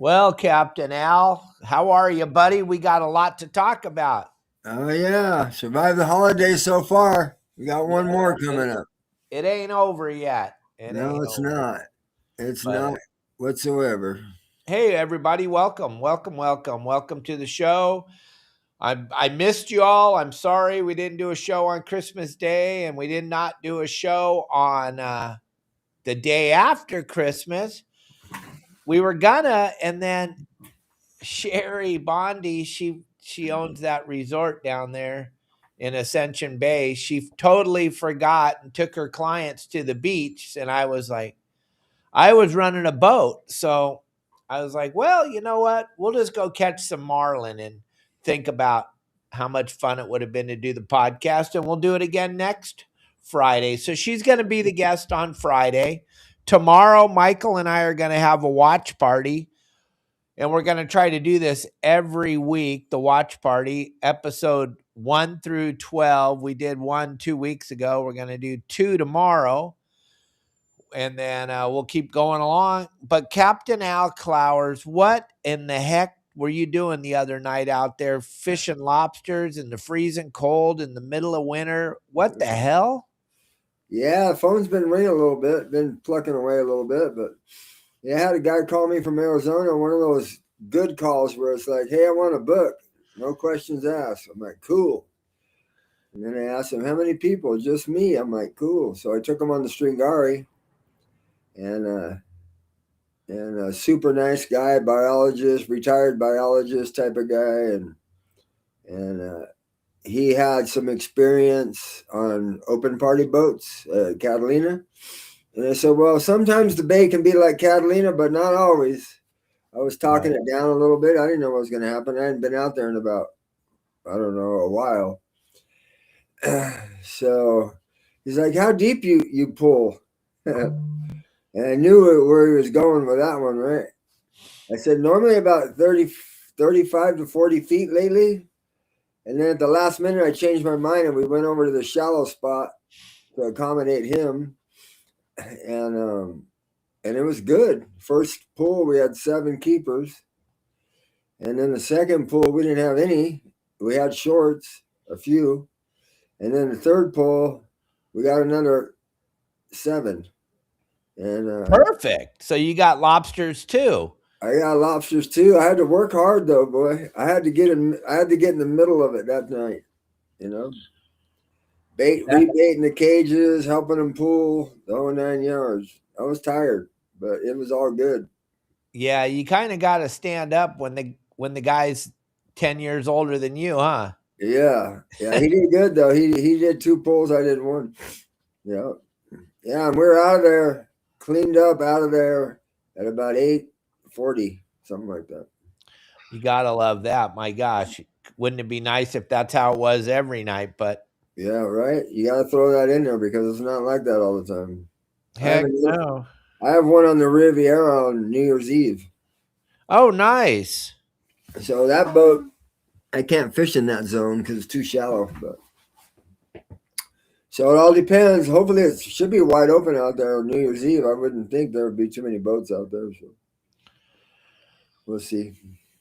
Well, Captain Al, how are you, buddy? We got a lot to talk about. Oh yeah, survived the holidays so far. We got one Yeah, more coming up. it ain't over yet. It No, ain't it's over. not. It's But not whatsoever. hey, everybody, welcome, welcome, welcome, welcome to the show. I missed you all. I'm sorry we didn't do a show on Christmas Day, and we did not do a show on the day after Christmas. We were gonna, and then Sherry Bondi, she owns that resort down there in Ascension Bay. She totally forgot and took her clients to the beach. And I was like, I was running a boat. So I was like, well, you know what? We'll just go catch some marlin and think about how much fun it would have been to do the podcast. And we'll do it again next Friday. So she's going to be the guest on Friday. Tomorrow, Michael and I are going to have a watch party, and we're going to try to do this every week, the watch party, episode 1 through 12. We did 1 2 weeks ago. We're going to do 2 tomorrow. And then we'll keep going along. But Captain Al Clowers, what in the heck were you doing the other night out there fishing lobsters in the freezing cold in the middle of winter? What the hell? Yeah, the phone's been ringing a little bit, been plucking away a little bit, but yeah, I had a guy call me from Arizona, one of those good calls where it's like, hey, I want a book. No questions asked. I'm like, cool. And then I asked him, how many people? Just me. I'm like, cool. So I took him on the Stringari, and a super nice guy, biologist, retired biologist type of guy, and he had some experience on open party boats, Catalina. And I said, well, sometimes the bay can be like Catalina, but not always. I was talking it down a little bit. I didn't know what was going to happen. I hadn't been out there in about, I don't know, a while. So he's like, how deep you pull? And I knew where he was going with that one, right? I said, normally about 35 to 40 feet lately. And then at the last minute, I changed my mind and we went over to the shallow spot to accommodate him. And it was good. First pool, we had 7 keepers. And then the second pool, we didn't have any. We had shorts, a few. And then the third pool, we got another 7. And Perfect. So you got lobsters too. I got lobsters too. I had to work hard though, boy. I had to get in the middle of it that night, you know. Rebaiting the cages, helping them pull the whole 9 yards. I was tired, but it was all good. Yeah, you kind of got to stand up when the guy's 10 years older than you, huh? Yeah, he did good though. He did 2 pulls, I did 1. Yeah, yeah, and we were out of there, cleaned up out of there at about 8:40, something like that. You gotta love that. My gosh, wouldn't it be nice if that's how it was every night? But Yeah, right. You got to throw that in there because it's not like that all the time. heck no. I have one on the Riviera on New Year's Eve. Oh, nice. So that boat, I can't fish in that zone because it's too shallow. But so it all depends. Hopefully, it should be wide open out there on New Year's Eve. I wouldn't think there would be too many boats out there. So we'll see.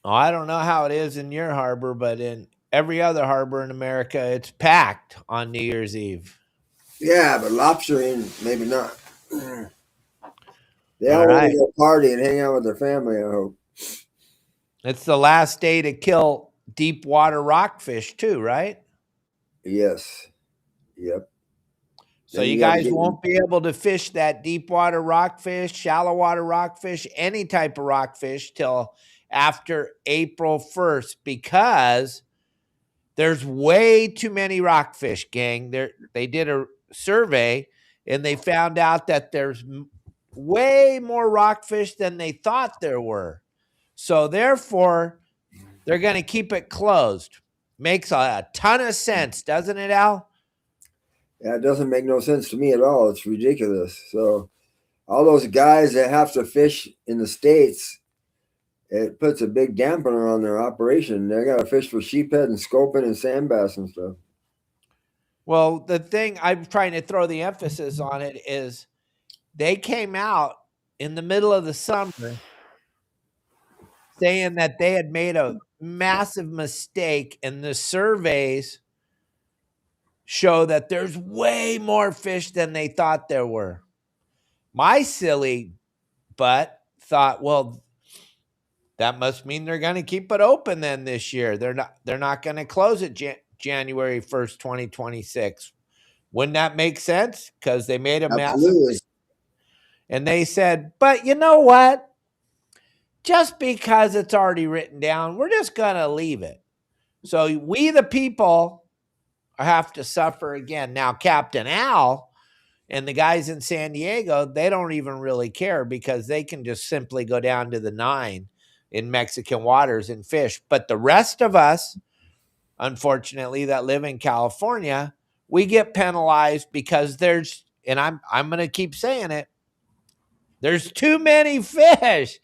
Oh, I don't know how it is in your harbor, but in every other harbor in America, it's packed on New Year's Eve. Yeah, but lobstering, maybe not. They all All want to right. go party and hang out with their family, I hope. It's the last day to kill deep water rockfish too, right? Yes. Yep. So Then you you got to guys get won't be able to fish that deep water rockfish, shallow water rockfish, any type of rockfish till after April 1st because there's way too many rockfish, gang. They did a survey and they found out that there's way more rockfish than they thought there were. So therefore, they're going to keep it closed. Makes a ton of sense, doesn't it, Al? Yeah, it doesn't make no sense to me at all. It's ridiculous. So all those guys that have to fish in the States, it puts a big dampener on their operation. They got to fish for sheephead and sculpin and sand bass and stuff. Well, the thing I'm trying to throw the emphasis on it is they came out in the middle of the summer saying that they had made a massive mistake, and the surveys show that there's way more fish than they thought there were. My silly butt thought, well, that must mean they're going to keep it open then this year. They're not going to close it January 1st, 2026. Wouldn't that make sense? Because they made a massive Absolutely. mistake. And they said, but you know what? Just because it's already written down, we're just going to leave it. So we, the people, have to suffer again. Now, Captain Al and the guys in San Diego, they don't even really care because they can just simply go down to the 9 in Mexican waters and fish. But the rest of us, unfortunately, that live in California, we get penalized because there's, and I'm going to keep saying it, there's too many fish.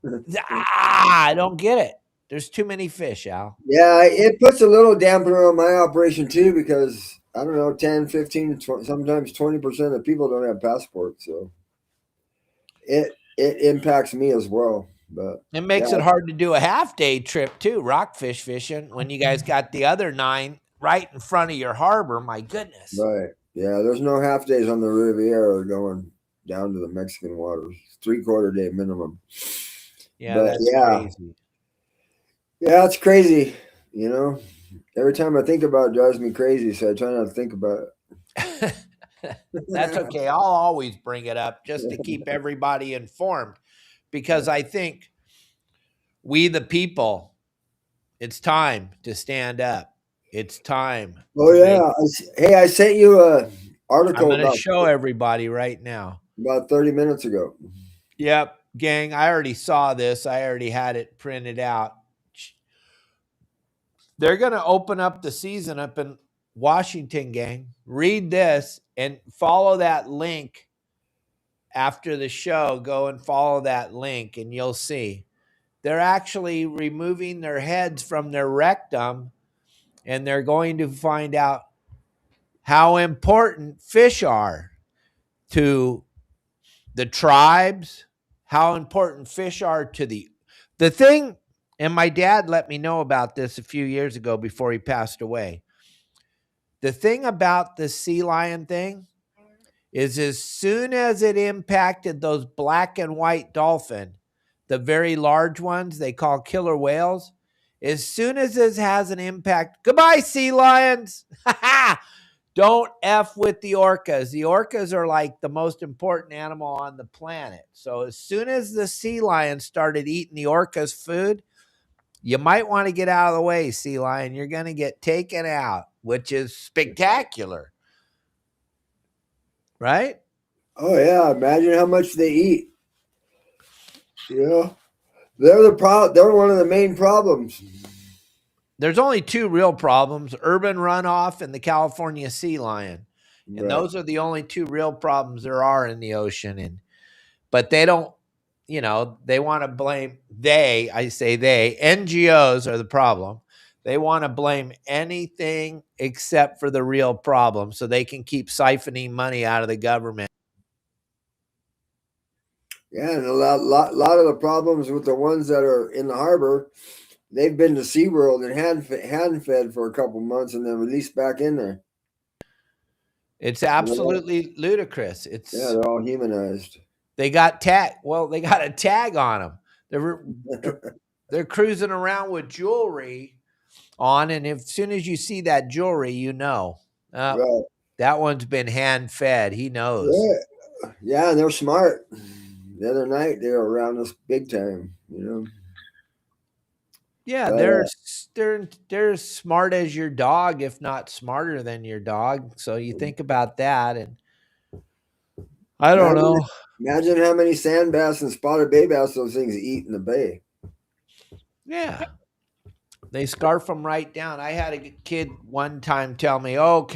I don't get it. There's too many fish, Al. Yeah, it puts a little dampener on my operation too because I don't know, 10, 15, 20, sometimes 20% of people don't have passports. So it impacts me as well. But it makes it hard to do a half-day trip too, rockfish fishing, when you guys got the other 9 right in front of your harbor. My goodness. Right. Yeah, there's no half days on the Riviera going down to the Mexican waters. 3/4 day minimum. Yeah, but that's crazy. Yeah, it's crazy. You know, every time I think about it, it drives me crazy. So I try not to think about it. That's okay. I'll always bring it up just to keep everybody informed, because I think we, the people, it's time to stand up. It's time. Oh yeah. Hey, I sent you a article I'm going to show everybody right now. About 30 minutes ago. Yep, gang. I already saw this. I already had it printed out. They're going to open up the season up in Washington, gang. Read this and follow that link after the show. Go and follow that link and you'll see. They're actually removing their heads from their rectum, and they're going to find out how important fish are to the tribes, how important fish are to the thing. And my dad let me know about this a few years ago before he passed away. The thing about the sea lion thing is, as soon as it impacted those black and white dolphin, the very large ones they call killer whales, as soon as this has an impact, goodbye, sea lions. Don't F with the orcas. The orcas are like the most important animal on the planet. So as soon as the sea lions started eating the orcas' food, you might want to get out of the way, sea lion. You're going to get taken out, which is spectacular. Right? Oh yeah, imagine how much they eat. Yeah. They're one of the main problems. There's only 2 real problems: urban runoff and the California sea lion. And Right. those are the only 2 real problems there are in the ocean. But they don't, they want to blame, I say they, NGOs are the problem. They want to blame anything except for the real problem so they can keep siphoning money out of the government. Yeah, and a lot of the problems with the ones that are in the harbor, they've been to SeaWorld and hand fed for a couple months and then released back in there. It's absolutely ludicrous. They're all humanized. They got they got a tag on them. They're cruising around with jewelry on, and as soon as you see that jewelry, right. That one's been hand fed. He knows. Yeah, and they're smart. The other night they were around us big time, Yeah, they're smart as your dog, if not smarter than your dog. So you think about that, and I don't know. Imagine how many sand bass and spotted bay bass those things eat in the bay. Yeah. They scarf them right down. I had a kid one time tell me, "Oh,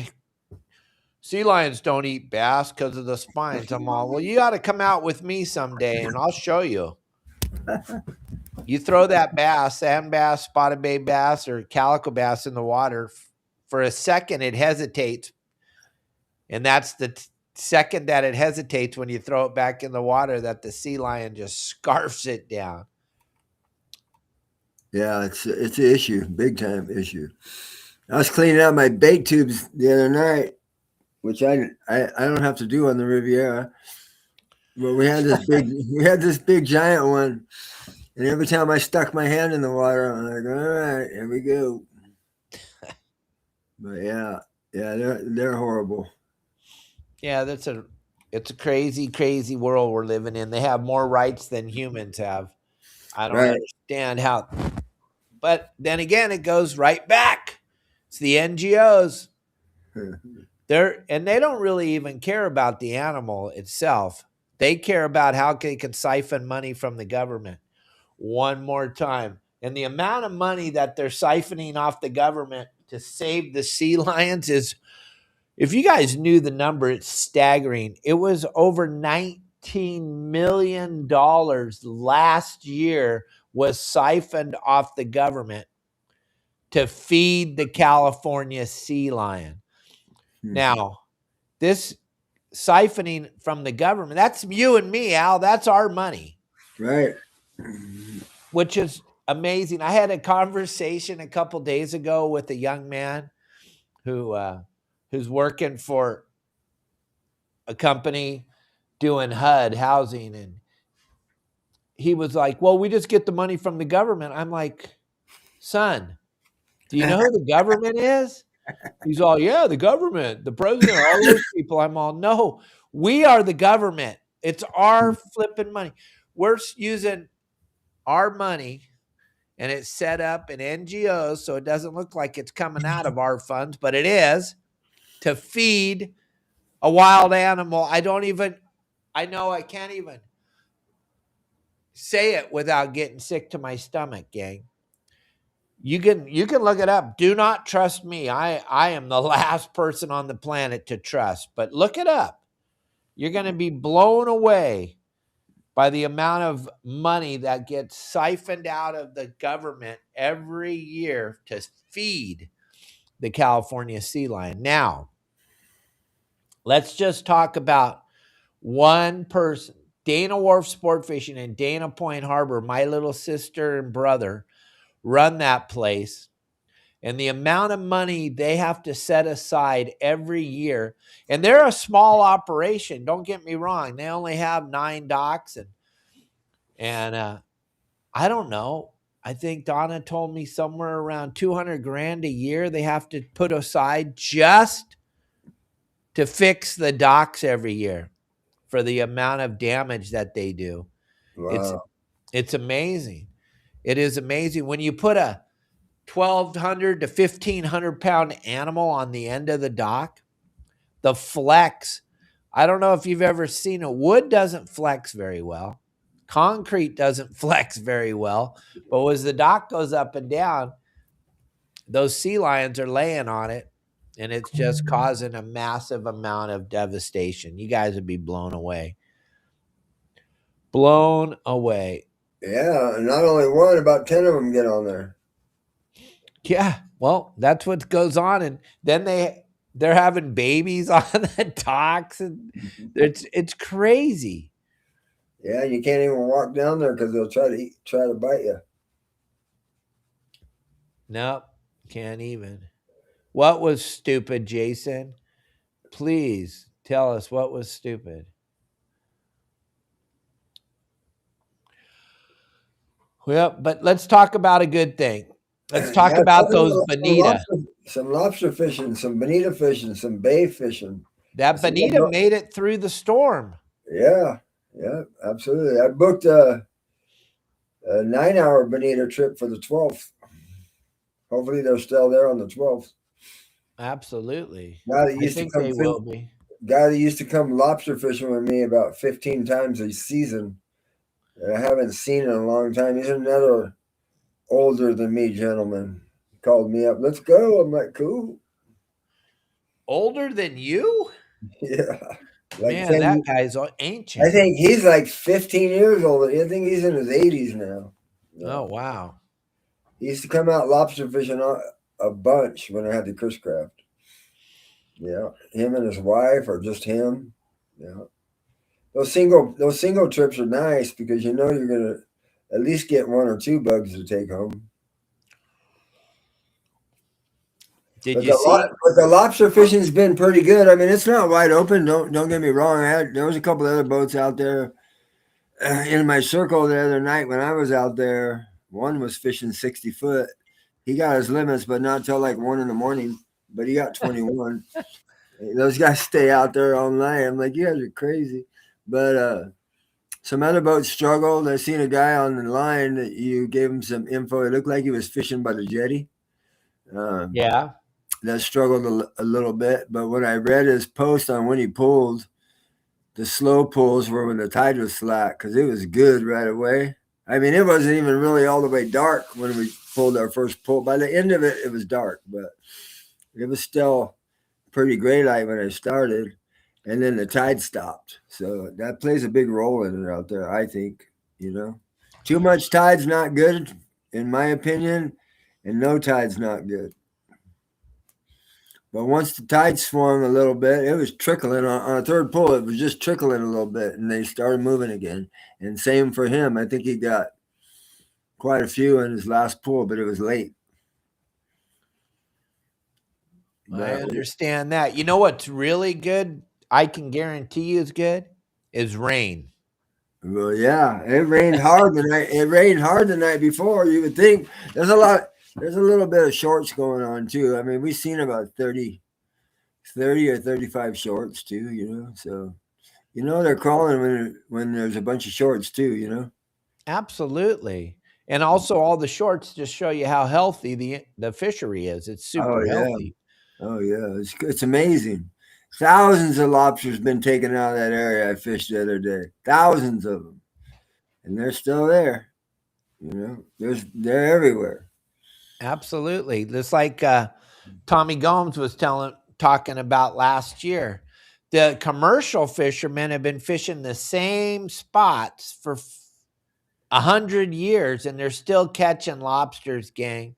sea lions don't eat bass because of the spines." I'm all, well, you got to come out with me someday and I'll show you. You throw that bass, sand bass, spotted bay bass, or calico bass in the water, for a second it hesitates. And that's the second that it hesitates when you throw it back in the water that the sea lion just scarfs it down. Yeah, it's an issue, big time issue. I was cleaning out my bait tubes the other night, which I don't have to do on the Riviera. But we had this big giant one, and every time I stuck my hand in the water, I'm like, all right, here we go. But yeah, they're horrible. Yeah, it's a crazy, crazy world we're living in. They have more rights than humans have. I don't Right. understand how, but then again, it goes right back. It's the NGOs. They don't really even care about the animal itself. They care about how they can siphon money from the government. One more time. And the amount of money that they're siphoning off the government to save the sea lions is, if you guys knew the number, it's staggering. It was over $19 million last year was siphoned off the government to feed the California sea lion. Now, this siphoning from the government, that's you and me, Al. That's our money. Right. Which is amazing. I had a conversation a couple days ago with a young man who's working for a company doing HUD housing, and he was like, "Well, we just get the money from the government." I'm like, "Son, do you know who the government is?" He's all, "Yeah, the government, the president, all those people." I'm all, "No, we are the government. It's our flipping money. We're using our money, and it's set up in NGOs, so it doesn't look like it's coming out of our funds, but it is, to feed a wild animal." I know I can't even say it without getting sick to my stomach, gang. You can look it up. Do not trust me. I am the last person on the planet to trust, but look it up. You're going to be blown away by the amount of money that gets siphoned out of the government every year to feed the California sea lion. Now, let's just talk about one person. Dana Wharf Sport Fishing in Dana Point Harbor, my little sister and brother run that place. And the amount of money they have to set aside every year. And they're a small operation. Don't get me wrong. They only have 9 docks. And I don't know. I think Donna told me somewhere around 200 grand a year they have to put aside just to fix the docks every year for the amount of damage that they do. It's Wow. it's amazing. It is amazing when you put a 1,200 to 1,500 pound animal on the end of the dock. The flex. I don't know if you've ever seen it. Wood doesn't flex very well. Concrete doesn't flex very well. But as the dock goes up and down, those sea lions are laying on it, and it's just causing a massive amount of devastation. You guys would be blown away. Blown away. Yeah, and not only one, about 10 of them get on there. Yeah, well, that's what goes on, and then they're having babies on the docks, and it's crazy. Yeah, you can't even walk down there because they'll try to bite you. Nope, can't even. What was stupid, Jason? Please tell us what was stupid. Well, but let's talk about a good thing. Let's talk Yeah, about those bonita. some lobster fishing, some bonita fishing, some bay fishing. That Some, bonita made it through the storm. yeah, yeah, absolutely. I booked a 9-hour bonita trip for the 12th. Hopefully, they're still there on the 12th. Absolutely. Guy that I used to think come they will be. guy that used to come lobster fishing with me about 15 times a season. I haven't seen in a long time. He's another older than me gentleman. He called me up. Let's go. I'm like, cool. Older than you? Yeah. Like Man, 10. that guy's I ancient. think he's like 15 years older. I think he's in his 80s now. Yeah. Oh, wow. He used to come out lobster fishing a bunch when I had the Chris Craft. Yeah. Him and his wife, or just him. Yeah. Those single trips are nice because you know you're gonna at least get one or two bugs to take home. Did you see? But the lobster fishing's been pretty good. I mean, it's not wide open. Don't get me wrong. There was a couple other boats out there in my circle the other night when I was out there. One was fishing 60 foot. He got his limits, but not till like 1 in the morning. But he got 21. Those guys stay out there all night. I'm like, you guys are crazy. But some other boats struggled. I seen a guy on the line that you gave him some info. It looked like he was fishing by the jetty. Yeah. That struggled a little bit. But when I read his post on when he pulled, the slow pulls were when the tide was slack because it was good right away. I mean, it wasn't even really all the way dark when we pulled our first pull. By the end of it, it was dark, but it was still pretty gray light when I started. And then the tide stopped. So that plays a big role in it out there, I think. Too much tide's not good, in my opinion, and no tide's not good. But once the tide swung a little bit, it was trickling on a third pull. It was just trickling a little bit, and they started moving again. And same for him. I think he got quite a few in his last pull, but it was late. I understand that. You know what's really good? I can guarantee you is good is rain. Well, yeah, it rained hard the night. It rained hard the night before. You would think there's a little bit of shorts going on too. I mean, we've seen about 30 or 35 shorts too. So they're crawling when there's a bunch of shorts too. Absolutely. And also all the shorts just show you how healthy the fishery is. It's super healthy. Oh yeah, it's amazing. Thousands of lobsters been taken out of that area I fished the other day. Thousands of them, and they're still there. They're everywhere. Absolutely, just like Tommy Gomes was talking about last year. The commercial fishermen have been fishing the same spots for 100 years, and they're still catching lobsters, gang.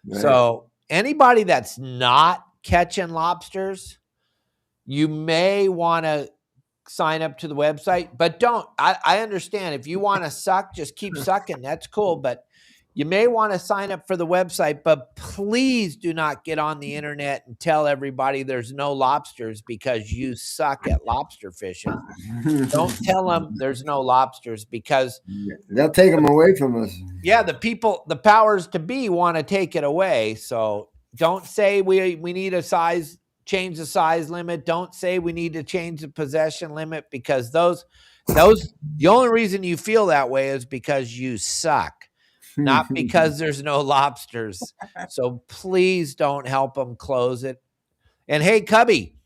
Right. So anybody that's not catching lobsters, you may want to sign up to the website, but don't. I understand if you want to suck, just keep sucking. That's cool. But you may want to sign up for the website, but please do not get on the internet and tell everybody there's no lobsters because you suck at lobster fishing. Don't tell them there's no lobsters because they'll take them away from us. Yeah, the powers to be want to take it away. So don't say we need change the size limit. Don't say we need to change the possession limit because those the only reason you feel that way is because you suck, not because there's no lobsters. So please don't help them close it. And hey, Cubby,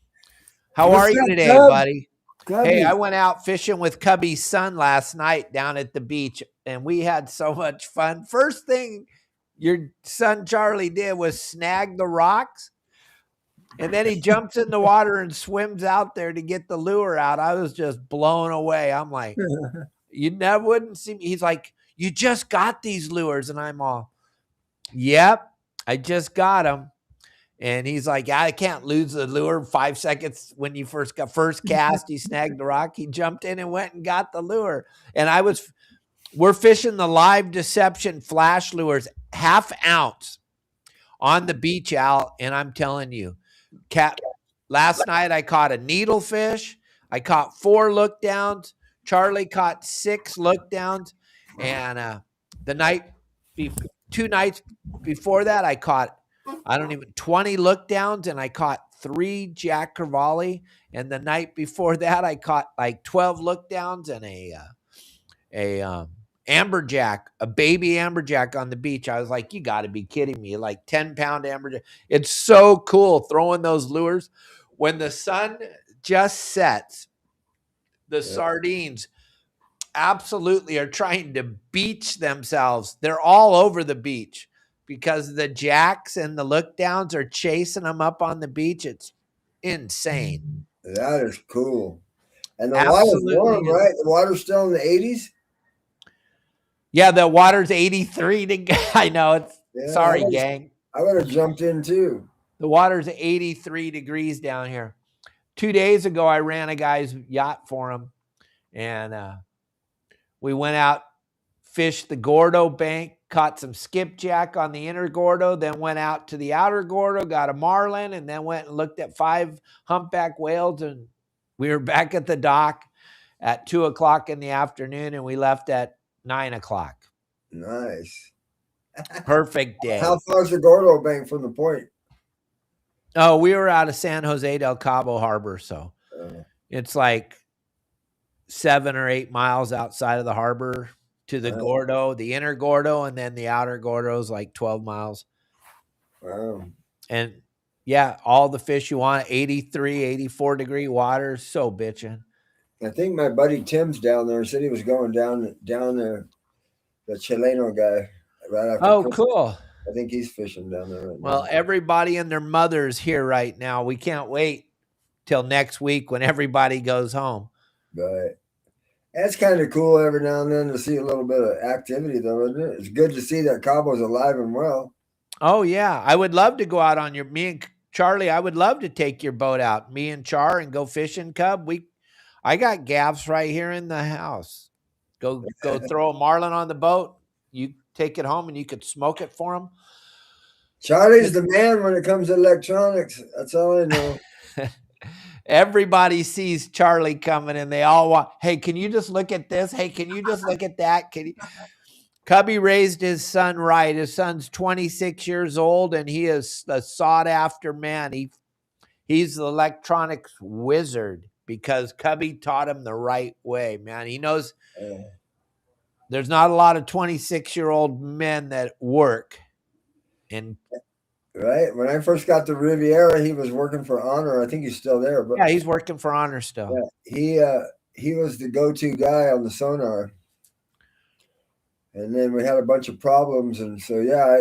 how are you today, buddy? Cubby. Hey, I went out fishing with Cubby's son last night down at the beach, and we had so much fun. First thing your son Charlie did was snag the rocks. And then he jumps in the water and swims out there to get the lure out. I was just blown away. I'm like, you never wouldn't see me. He's like, you just got these lures. And I'm all, yep, I just got them. And he's like, I can't lose the lure 5 seconds when you first cast. He snagged the rock. He jumped in and went and got the lure. And we're fishing the Live Deception flash lures, 1/2 ounce on the beach, Al. And I'm telling you, Capt, last night I caught a needlefish. I caught 4 look downs. Charlie caught 6 look downs. And the 2 nights before that, I caught 20 look downs, and I caught 3 Jack Crevalle. And the night before that, I caught like 12 look downs and a amberjack, a baby amberjack on the beach. I was like, you got to be kidding me. Like 10-pound amberjack. It's so cool throwing those lures. When the sun just sets, the sardines absolutely are trying to beach themselves. They're all over the beach because the jacks and the look downs are chasing them up on the beach. It's insane. That is cool. And the water's warm, right? The water's still in the 80s? Yeah, the water's 83. I know. Sorry, gang. I would have jumped in too. The water's 83 degrees down here. 2 days ago, I ran a guy's yacht for him. And we went out, fished the Gordo Bank, caught some skipjack on the inner Gordo, then went out to the outer Gordo, got a marlin, and then went and looked at 5 humpback whales. And we were back at the dock at 2:00 in the afternoon, and we left at 9:00. Nice. Perfect day. How far is the Gordo Bank from the point? Oh, we were out of San Jose del Cabo Harbor, so it's like 7 or 8 miles outside of the harbor to the Gordo, the inner Gordo, and then the outer Gordo is like 12 miles. Wow. And yeah, all the fish you want, 83, 84 degree water, so bitching. I think my buddy Tim's down there. Said he was going down there. The Chileno guy, right after. Oh, Christmas. Cool. I think he's fishing down there right now. Well, everybody and their mother's here right now. We can't wait till next week when everybody goes home. Right. That's kind of cool every now and then to see a little bit of activity, though, isn't it? It's good to see that Cabo's alive and well. Oh, yeah. I would love to go out on me and Charlie, I would love to take your boat out, me and Char, and go fishing, Cub. I got gaffs right here in the house. Go throw a marlin on the boat. You take it home and you could smoke it for them. Charlie's the man when it comes to electronics. That's all I know. Everybody sees Charlie coming and they all want, hey, can you just look at this? Hey, can you just look at that? Cubby raised his son right. His son's 26 years old and he is a sought after man. He's the electronics wizard because Cubby taught him the right way, man. He knows there's not a lot of 26-year-old men that work. And right. When I first got to Riviera, he was working for Honor. I think he's still there. But yeah, he's working for Honor still. Yeah, he was the go-to guy on the sonar. And then we had a bunch of problems, and so yeah,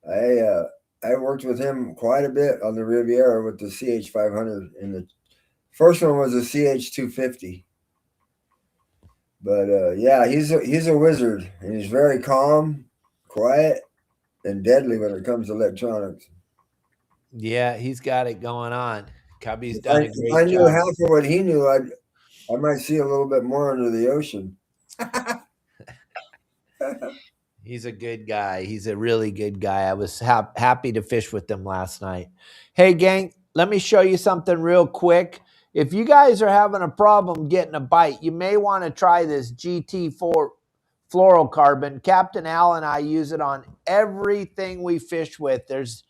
I worked with him quite a bit on the Riviera with the CH500, and the first one was a CH250. But yeah, he's a wizard, and he's very calm, quiet, and deadly when it comes to electronics. Yeah, he's got it going on. Cubby's done a great job. If I knew half of what he knew, I might see a little bit more under the ocean. He's a good guy. He's a really good guy. I was happy to fish with them last night. Hey, gang, let me show you something real quick. If you guys are having a problem getting a bite, you may want to try this GT4 fluorocarbon. Captain Al and I use it on everything we fish with. There's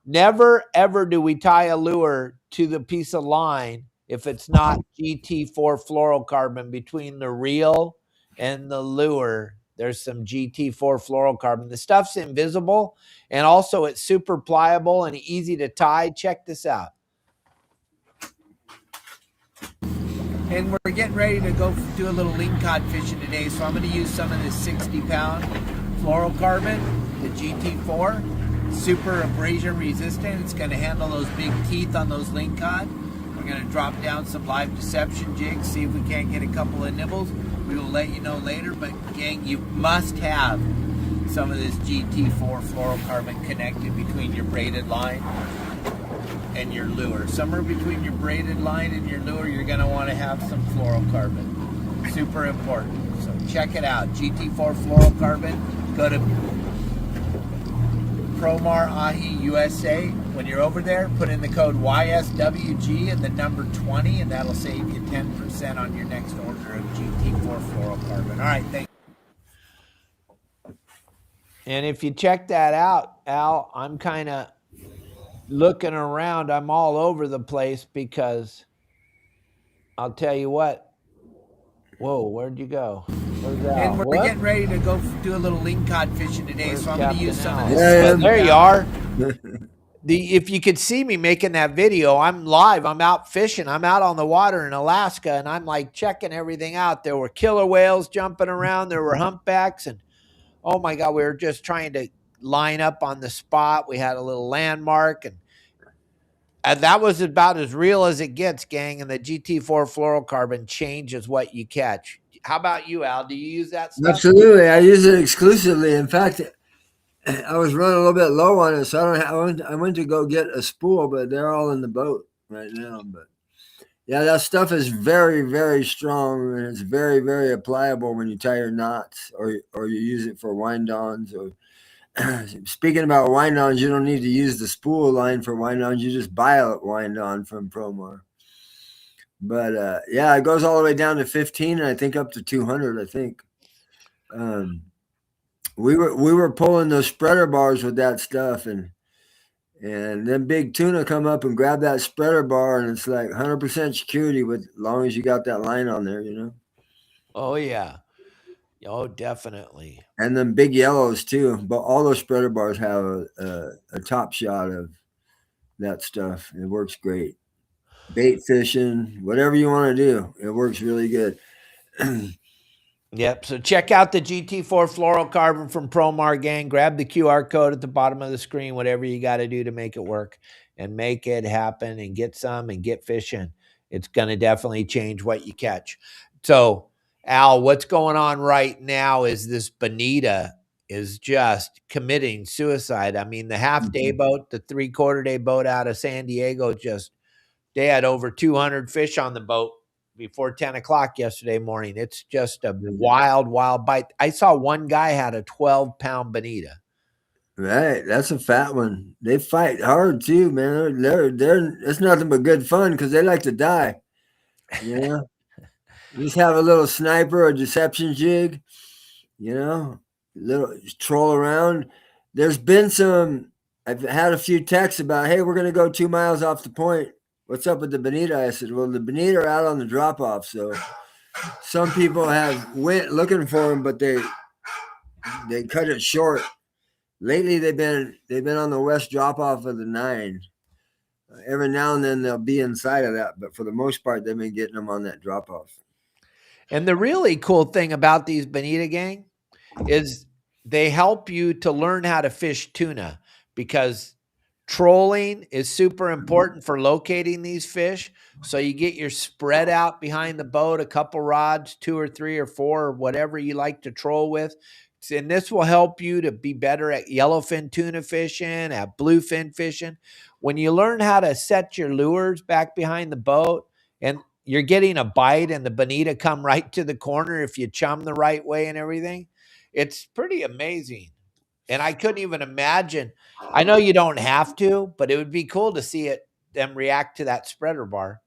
never, ever do we tie a lure to the piece of line if it's not GT4 fluorocarbon between the reel and the lure. There's some GT4 fluorocarbon. The stuff's invisible, and also it's super pliable and easy to tie. Check this out. And we're getting ready to go do a little lingcod fishing today, so I'm going to use some of this 60-pound fluorocarbon, the GT4. Super abrasion resistant. It's going to handle those big teeth on those lingcod. We're going to drop down some live deception jigs, see if we can't get a couple of nibbles. We will let you know later, but gang, you must have some of this GT4 fluorocarbon connected between your braided line and your lure. Somewhere between your braided line and your lure, you're going to want to have some fluorocarbon. Super important. So check it out. GT4 fluorocarbon. Go to Promar Ahi USA. When you're over there, put in the code YSWG and the number 20, and that'll save you 10% on your next order of GT4 fluorocarbon. All right, thank you. And if you check that out, Al, I'm kind of looking around. I'm all over the place because I'll tell you what. Whoa, where'd you go? And we're getting ready to go do a little lingcod fishing today, so I'm going to use some of this. Yeah, there you are. If you could see me making that video, I'm live. I'm out fishing. I'm out on the water in Alaska, and I'm like checking everything out. There were killer whales jumping around. There were humpbacks, and oh my God, we were just trying to line up on the spot. We had a little landmark, and that was about as real as it gets, gang. And the GT4 fluorocarbon changes what you catch. How about you, Al? Do you use that stuff? Absolutely. I use it exclusively. In fact, I was running a little bit low on it, so I went to go get a spool, but they're all in the boat right now. But Yeah, that stuff is very, very strong, and it's very, very pliable when you tie your knots or you use it for wind-ons. Or speaking about wind-ons, you don't need to use the spool line for wind-ons. You just buy a wind-on from Promar. But yeah, it goes all the way down to 15, and I think up to 200. I think um, we were pulling those spreader bars with that stuff, and then big tuna come up and grab that spreader bar, and it's like 100% security with as long as you got that line on there, you know. Oh yeah. Oh, definitely. And then big yellows too. But all those spreader bars have a top shot of that stuff. It works great. Bait fishing, whatever you want to do, it works really good. Yep. So check out the GT4 fluorocarbon from Promar, gang. Grab the QR code at the bottom of the screen, whatever you got to do to make it work and make it happen and get some and get fishing. It's going to definitely change what you catch. So, Al, what's going on right now is this bonita is just committing suicide. I mean, the half day boat, the 3/4 day boat out of San Diego, just they had over 200 fish on the boat before 10 o'clock yesterday morning. It's just a wild, wild bite. I saw one guy had a 12-pound bonita. Right, that's a fat one. They fight hard too, man. They're it's nothing but good fun because they like to die. You know, just have a little sniper or deception jig. You know, little troll around. There's been some. I've had a few texts about, hey, we're gonna go 2 miles off the point. What's up with the bonita? I said, well, the bonita are out on the drop off, so some people have went looking for them, but they cut it short. Lately, they've been on the west drop off of the 9. Every now and then they'll be inside of that, but for the most part, they've been getting them on that drop off. And the really cool thing about these bonita, gang, is they help you to learn how to fish tuna, because trolling is super important for locating these fish. So you get your spread out behind the boat, a couple rods, 2 or 3 or 4, or whatever you like to troll with. And this will help you to be better at yellowfin tuna fishing, at bluefin fishing. When you learn how to set your lures back behind the boat and you're getting a bite and the bonita come right to the corner if you chum the right way and everything, it's pretty amazing. And I couldn't even imagine. I know you don't have to, but it would be cool to see them react to that spreader bar.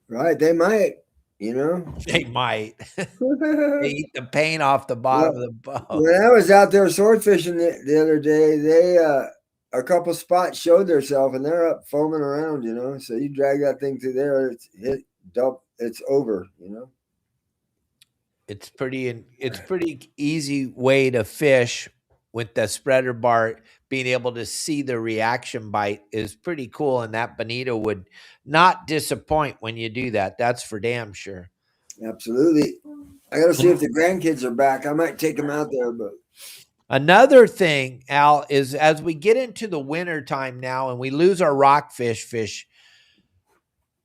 Right, they might, you know. They might. They eat the paint off the bottom of the boat. When I was out there sword fishing the other day, they a couple spots showed themselves and they're up foaming around, you know. So you drag that thing through there, it's over, you know. It's pretty easy way to fish with the spreader bar. Being able to see the reaction bite is pretty cool, and that bonita would not disappoint when you do that. That's for damn sure. Absolutely. I got to see if the grandkids are back. I might take them out there, but another thing, Al, is as we get into the winter time now and we lose our rockfish fish,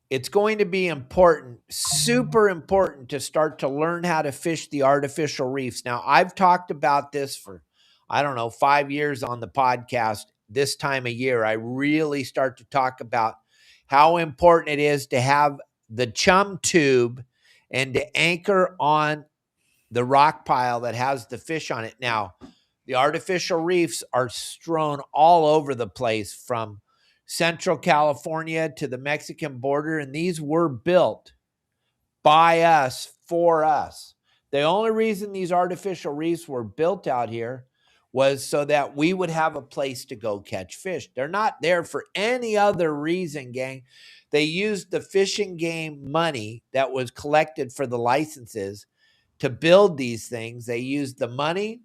it's going to be important, super important, to start to learn how to fish the artificial reefs. Now, I've talked about this for, I don't know, 5 years on the podcast. This time of year, I really start to talk about how important it is to have the chum tube and to anchor on the rock pile that has the fish on it. Now, the artificial reefs are strewn all over the place from Central California to the Mexican border, and these were built by us, for us. The only reason these artificial reefs were built out here was so that we would have a place to go catch fish. They're not there for any other reason, gang. They used the fishing game money that was collected for the licenses to build these things. They used the money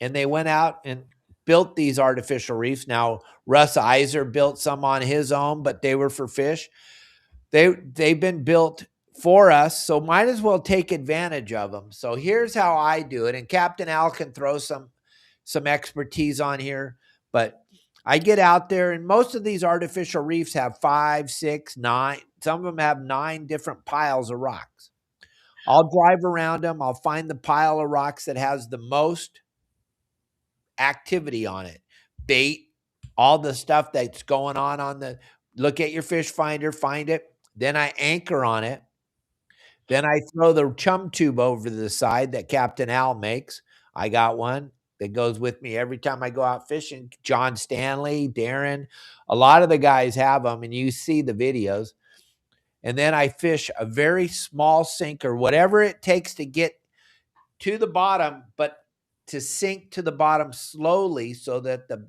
and they went out and built these artificial reefs. Now, Russ Iser built some on his own, but they were for fish. They've been built for us, so might as well take advantage of them. So here's how I do it, and Captain Al can throw some expertise on here, but I get out there, and most of these artificial reefs have 5, 6, 9. Some of them have 9 different piles of rocks. I'll drive around them. I'll find the pile of rocks that has the most activity on it, bait, all the stuff that's going on the, look at your fish finder, find it. Then I anchor on it. Then I throw the chum tube over to the side that Captain Al makes. I got one that goes with me every time I go out fishing. John Stanley, Darren, a lot of the guys have them, and you see the videos. And then I fish a very small sinker, whatever it takes to get to the bottom, but to sink to the bottom slowly so that the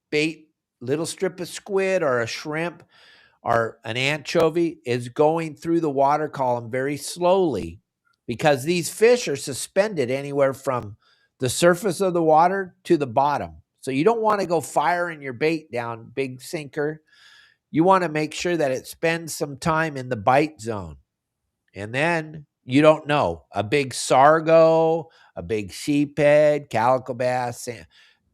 bait, little strip of squid or a shrimp or an anchovy is going through the water column very slowly, because these fish are suspended anywhere from the surface of the water to the bottom. So you don't want to go firing your bait down big sinker. You want to make sure that it spends some time in the bite zone. And then you don't know, a big sargo, a big sheephead, calico bass.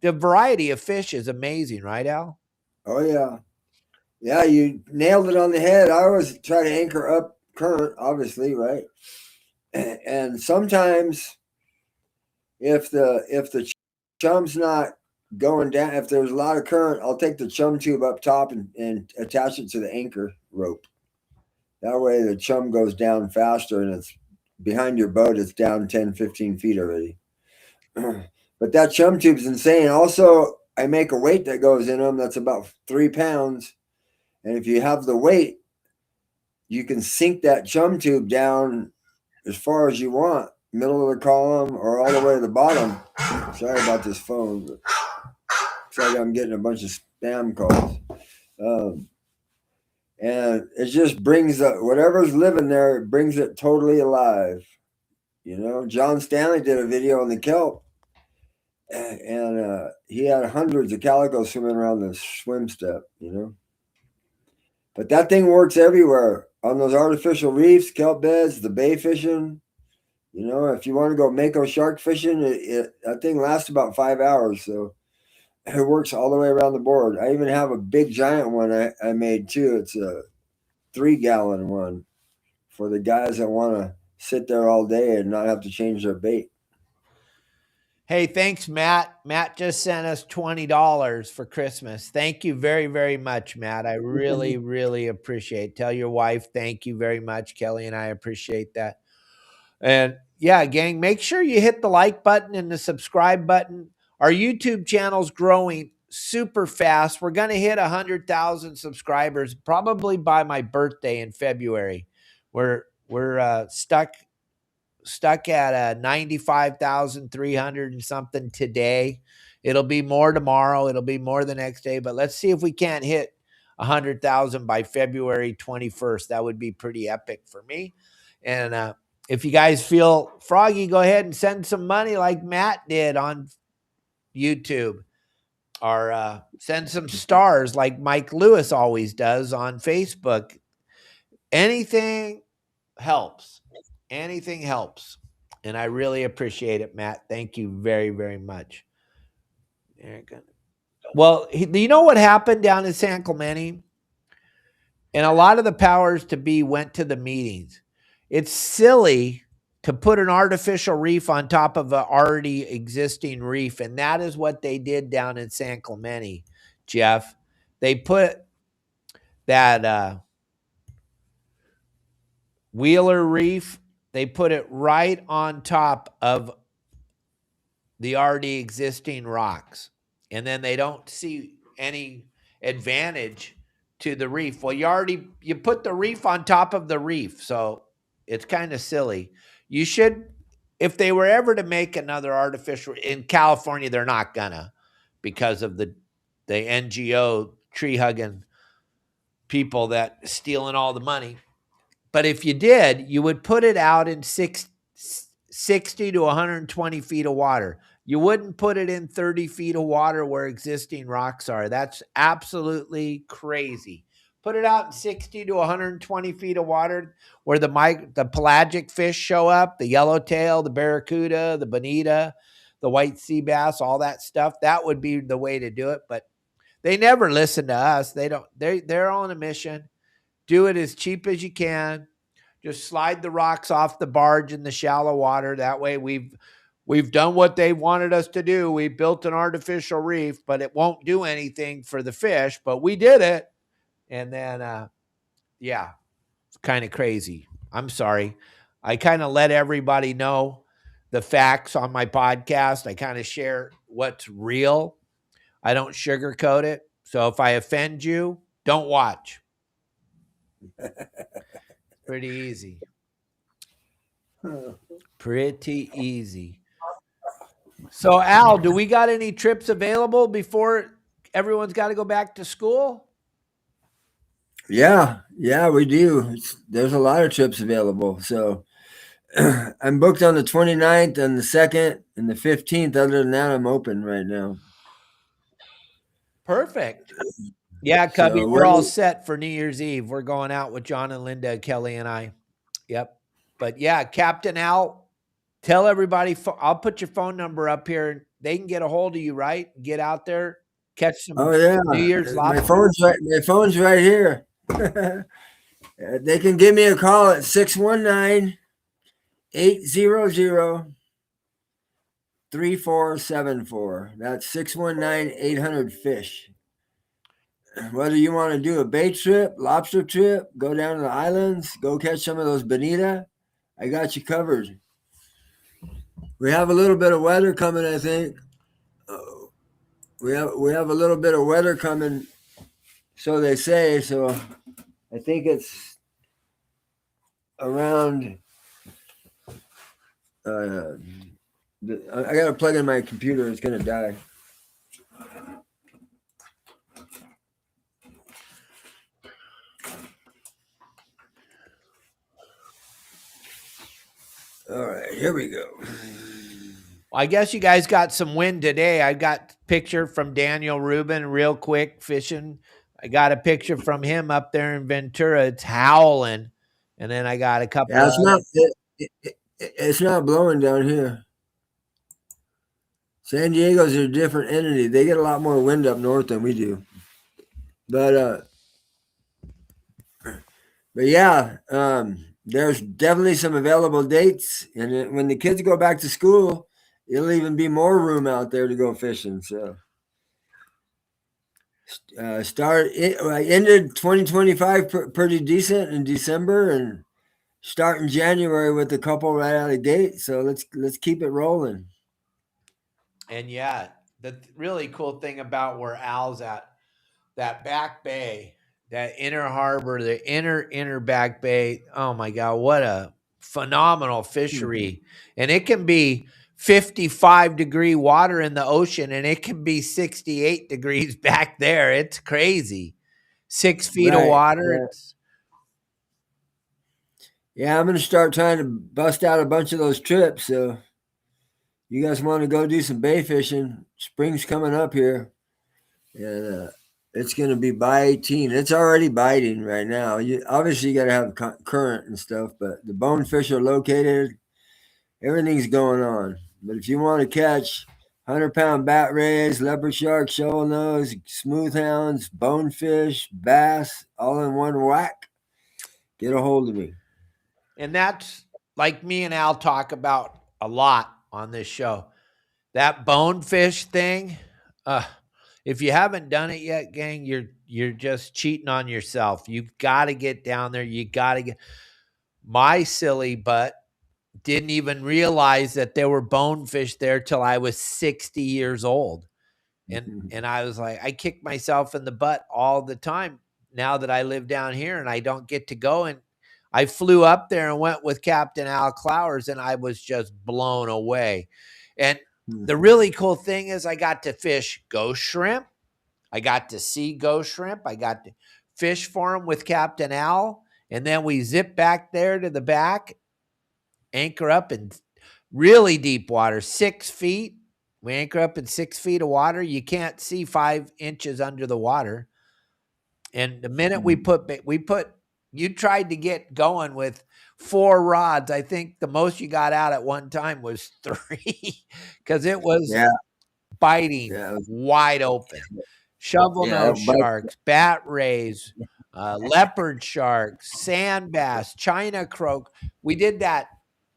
The variety of fish is amazing, right, Al? Oh, yeah. Yeah, you nailed it on the head. I always try to anchor up current, obviously, right? And sometimes if the chum's not going down, if there's a lot of current, I'll take the chum tube up top and attach it to the anchor rope. That way the chum goes down faster and it's behind your boat. It's down 10, 15 feet already. But that chum tube's insane. Also, I make a weight that goes in them that's about 3 pounds. And if you have the weight, you can sink that chum tube down as far as you want, middle of the column or all the way to the bottom. Sorry about this phone, but looks like I'm getting a bunch of spam calls. And it just brings whatever's living there, it brings it totally alive. You know, John Stanley did a video on the kelp, and he had hundreds of calicos swimming around the swim step, you know. But that thing works everywhere on those artificial reefs, kelp beds, the bay fishing. You know, if you want to go mako shark fishing, that thing lasts about 5 hours. So it works all the way around the board. I even have a big giant one I made too. It's a 3-gallon one for the guys that want to sit there all day and not have to change their bait. Hey, thanks, Matt. Matt just sent us $20 for Christmas. Thank you very, very much, Matt. I really, really appreciate it. Tell your wife thank you very much. Kelly and I appreciate that. And yeah, gang, make sure you hit the like button and the subscribe button. Our YouTube channel's growing super fast. We're going to hit 100,000 subscribers probably by my birthday in February. We're stuck at 95,300 and something today. It'll be more tomorrow. It'll be more the next day. But let's see if we can't hit 100,000 by February 21st. That would be pretty epic for me. And if you guys feel froggy, go ahead and send some money like Matt did on YouTube. Or send some stars like Mike Lewis always does on Facebook. Anything helps. Anything helps. And I really appreciate it, Matt. Thank you very, very much. Well, you know what happened down in San Clemente? And a lot of the powers to be went to the meetings. It's silly to put an artificial reef on top of an already existing reef. And that is what they did down in San Clemente, Jeff. They put that Wheeler Reef, they put it right on top of the already existing rocks. And then they don't see any advantage to the reef. Well, you put the reef on top of the reef. So it's kind of silly. You should, if they were ever to make another artificial in California, they're not gonna, because of the NGO tree hugging people that stealing all the money. But if you did, you would put it out in 60 to 120 feet of water. You wouldn't put it in 30 feet of water where existing rocks are. That's absolutely crazy. Put it out in 60 to 120 feet of water where the pelagic fish show up, the yellowtail, the barracuda, the bonita, the white sea bass, all that stuff. That would be the way to do it. But they never listen to us. They're on a mission. Do it as cheap as you can. Just slide the rocks off the barge in the shallow water. That way we've done what they wanted us to do. We built an artificial reef, but it won't do anything for the fish, but we did it. And then, yeah. It's kind of crazy. I'm sorry. I kind of let everybody know the facts on my podcast. I kind of share what's real. I don't sugarcoat it. So if I offend you, don't watch. Pretty easy. Pretty easy. So Al, do we got any trips available before everyone's got to go back to school? Yeah, we do. There's a lot of trips available. So I'm booked on the 29th and the 2nd and the 15th. Other than that, I'm open right now. Perfect. Yeah, Cubby, So we're all set for New Year's Eve. We're going out with John and Linda, Kelly and I. Yep. But yeah, Captain Al, tell everybody, I'll put your phone number up here. They can get a hold of you, right? Get out there, catch some New Year's lobster. My phone's right here. They can give me a call at 619-800-3474. That's 619-800-FISH. Whether you want to do a bait trip, lobster trip, go down to the islands, go catch some of those bonita, I got you covered. We have a little bit of weather coming, I think. We have a little bit of weather coming, so they say. So I think it's around. I got to plug in my computer. It's going to die. All right, here we go. Well, I guess you guys got some wind today. I got a picture from Daniel Rubin, ReelQuick fishing. I got a picture from him up there in Ventura. It's howling. And then I got a couple of it's not blowing down here. San Diego's a different entity. They get a lot more wind up north than we do. But yeah, there's definitely some available dates. And when the kids go back to school, it'll even be more room out there to go fishing. So ended 2025 pretty decent in December and starting January with a couple right out of the gate. So let's keep it rolling. And yeah, the really cool thing about where Al's at, that back bay, that inner harbor, the inner back bay. Oh my God, what a phenomenal fishery. And it can be 55-degree water in the ocean and it can be 68 degrees back there. It's crazy. 6 feet of water. Yeah, I'm going to start trying to bust out a bunch of those trips. So you guys want to go do some bay fishing? Spring's coming up here. And it's going to be by 18. It's already biting right now. Obviously, you got to have current and stuff, but the bonefish are located. Everything's going on. But if you want to catch 100-pound bat rays, leopard shark, shovel nose, smooth hounds, bonefish, bass, all in one whack, get a hold of me. And that's like me and Al talk about a lot on this show. That bonefish thing, if you haven't done it yet, gang, you're just cheating on yourself. You've got to get down there. You got to get. My silly butt didn't even realize that there were bonefish there till I was 60 years old. And I was like, I kick myself in the butt all the time now that I live down here and I don't get to go. And I flew up there and went with Captain Al Clowers and I was just blown away. And the really cool thing is I got to fish ghost shrimp. I got to see ghost shrimp. I got to fish for them with Captain Al. And then we zip back there to the back, anchor up in really deep water, 6 feet. We anchor up in 6 feet of water. You can't see 5 inches under the water. And the minute you tried to get going with 4 rods. I think the most you got out at one time was 3 because it was biting wide open. Shovel nose sharks, bat rays, leopard sharks, sand bass, China croak. We did that.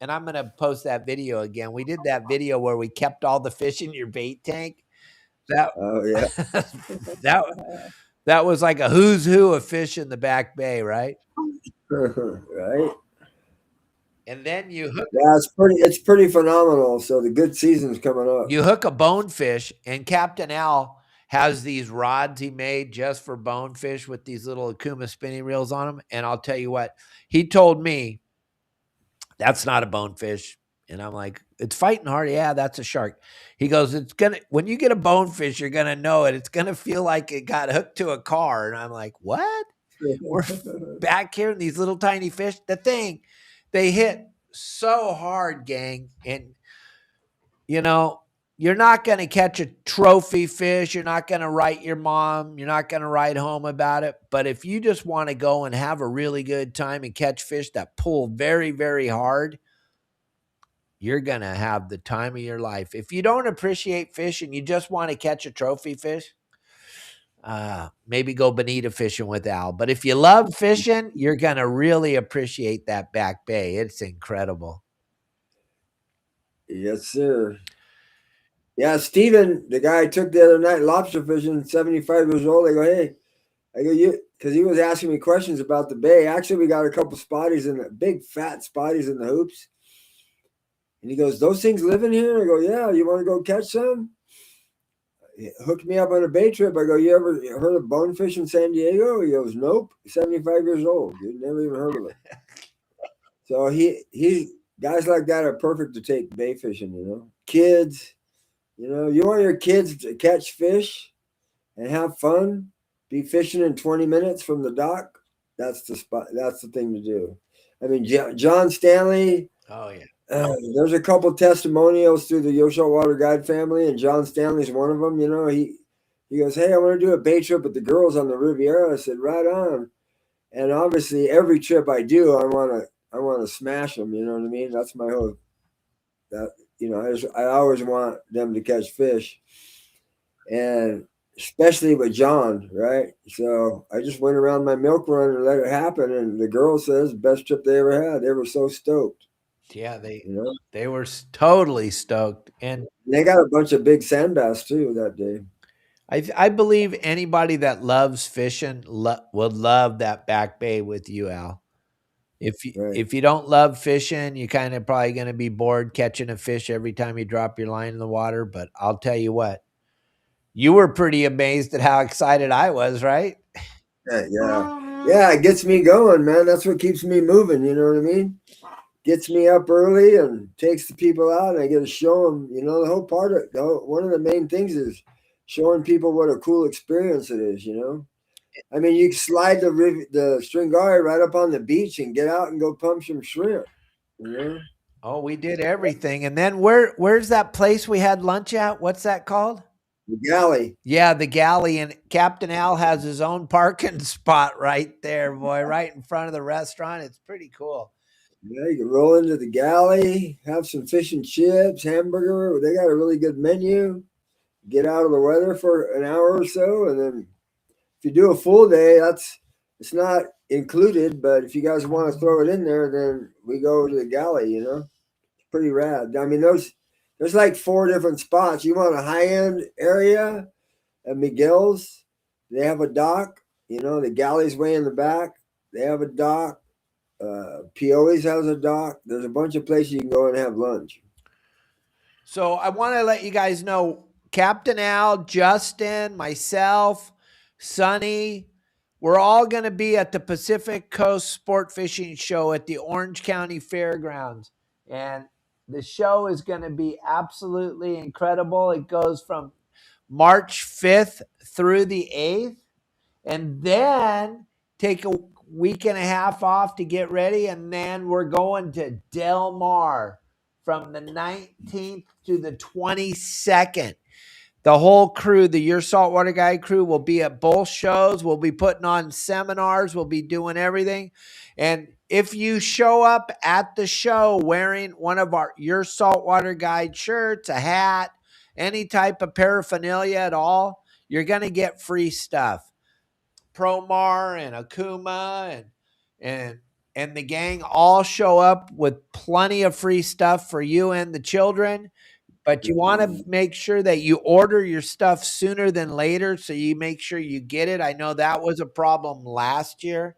And I'm going to post that video again. We did that video where we kept all the fish in your bait tank. That was like a who's who of fish in the back bay, right? Right? And then Yeah, it's pretty phenomenal. So the good season's coming up. you hook a bonefish, and Captain Al has these rods he made just for bonefish with these little Okuma spinning reels on them. And I'll tell you what, he told me that's not a bonefish. And I'm like, it's fighting hard. Yeah, that's a shark. He goes, when you get a bonefish, you're gonna know it. It's gonna feel like it got hooked to a car. And I'm like, what? We're back here in these little tiny fish. They hit so hard, gang. And you know, you're not going to catch a trophy fish. You're not going to write your mom. You're not going to write home about it. But if you just want to go and have a really good time and catch fish that pull very, very hard, you're going to have the time of your life. If you don't appreciate fish and you just want to catch a trophy fish, maybe go bonita fishing with Al. But if you love fishing, you're going to really appreciate that Back Bay. It's incredible. Yes, sir. Yeah, Steven, the guy I took the other night lobster fishing, 75 years old. I go, hey, because he was asking me questions about the bay. Actually, we got a couple spotties in the big fat spotties in the hoops. And he goes, those things live in here? I go, yeah, you want to go catch some? He hooked me up on a bay trip. I go, you ever heard of bonefish in San Diego? He goes, nope. 75 years old. Dude, never even heard of it. So he guys like that are perfect to take bay fishing, Kids, you want your kids to catch fish and have fun, be fishing in 20 minutes from the dock. That's the spot. That's the thing to do. I mean, John Stanley. Oh, yeah. There's a couple testimonials through the Your Saltwater Guide family, and John Stanley's one of them. He goes, hey, I want to do a bay trip with the girls on the Riviera. I said, right on. And obviously, every trip I do, I want to smash them. You know what I mean? That's my whole. I always want them to catch fish, and especially with John, right? So I just went around my milk run and let it happen, and the girl says best trip they ever had. They were so stoked. Yeah, they were totally stoked, and they got a bunch of big sand bass too that day. I believe anybody that loves fishing would love that Back Bay with you, Al. If you don't love fishing, you're kind of probably going to be bored catching a fish every time you drop your line in the water. But I'll tell you what, you were pretty amazed at how excited I was, right? Yeah, it gets me going, man. That's what keeps me moving. You know what I mean? Gets me up early and takes the people out, and I get to show them. The whole part of one of the main things is showing people what a cool experience it is. I mean, you can slide the stringari right up on the beach and get out and go pump some shrimp. Oh, we did everything, and then where's that place we had lunch at? What's that called? The Galley. Yeah, the Galley, and Captain Al has his own parking spot right there, boy, right in front of the restaurant. It's pretty cool. Yeah, you can roll into the Galley, have some fish and chips, hamburger. They got a really good menu. Get out of the weather for an hour or so, and then if you do a full day, it's not included. But if you guys want to throw it in there, then we go to the Galley. It's pretty rad. I mean, there's like 4 different spots. You want a high end area at Miguel's? They have a dock. The Galley's way in the back. They have a dock. Pioli's has a dock. There's a bunch of places you can go and have lunch. So I want to let you guys know, Captain Al, Justin, myself, Sonny, we're all going to be at the Pacific Coast Sport Fishing Show at the Orange County Fairgrounds. And the show is going to be absolutely incredible. It goes from March 5th through the 8th. And then take a week and a half off to get ready. And then we're going to Del Mar from the 19th to the 22nd. The whole crew, the Your Saltwater Guide crew, will be at both shows. We'll be putting on seminars. We'll be doing everything. And if you show up at the show wearing one of our Your Saltwater Guide shirts, a hat, any type of paraphernalia at all, you're going to get free stuff. Promar and Okuma and the gang all show up with plenty of free stuff for you and the children. But you want to make sure that you order your stuff sooner than later, so you make sure you get it. I know that was a problem last year,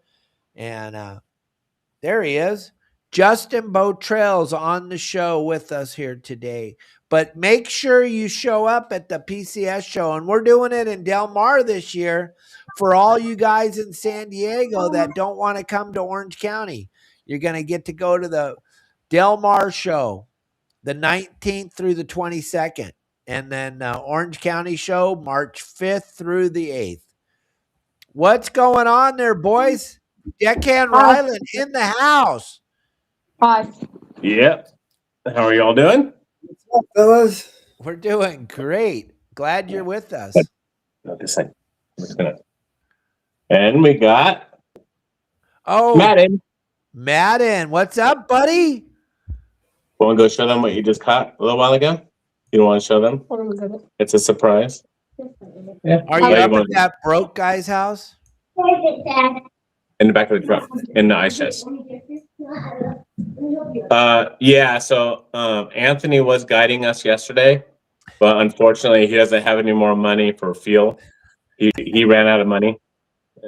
and There he is. Justin Bottrell's on the show with us here today. But make sure you show up at the PCS show. And we're doing it in Del Mar this year for all you guys in San Diego that don't want to come to Orange County. You're going to get to go to the Del Mar show the 19th through the 22nd. And then Orange County show March 5th through the 8th. What's going on there, boys? Deckhand Ryland in the house. Hi. Yep. How are y'all doing? What's up, fellas? We're doing great. Glad you're with us. Not this side. I'm just gonna. And we got Oh, Madden. what's up, buddy? Want to go show them what you just caught a little while ago? You don't want to show them? It's a surprise. Yeah. Are you up at that broke guy's house? In the back of the truck, in the ice chest. Yeah. So Anthony was guiding us yesterday, but unfortunately, he doesn't have any more money for fuel. He ran out of money,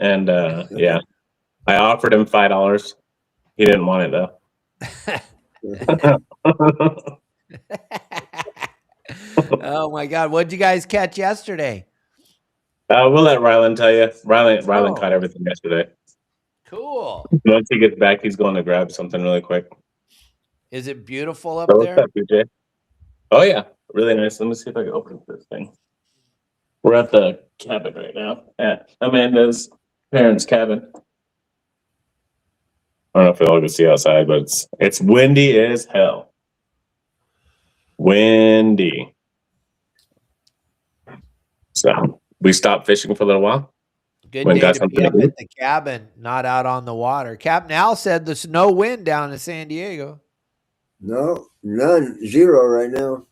and yeah, I offered him $5. He didn't want it though. Oh my God! What'd you guys catch yesterday? We'll let Ryland tell you. Ryland caught everything yesterday. Cool. Once he gets back, he's going to grab something really quick. Is it beautiful up So there? what's up, BJ? Oh yeah, really nice. Let me see if I can open this thing. We're at the cabin right now at Amanda's parents' cabin. I don't know if y'all can see outside, but it's windy as hell. Windy. So we stopped fishing for a little while. Good day to be up at the cabin, not out on the water. Capt now said there's no wind down in San Diego. No, none. Zero right now.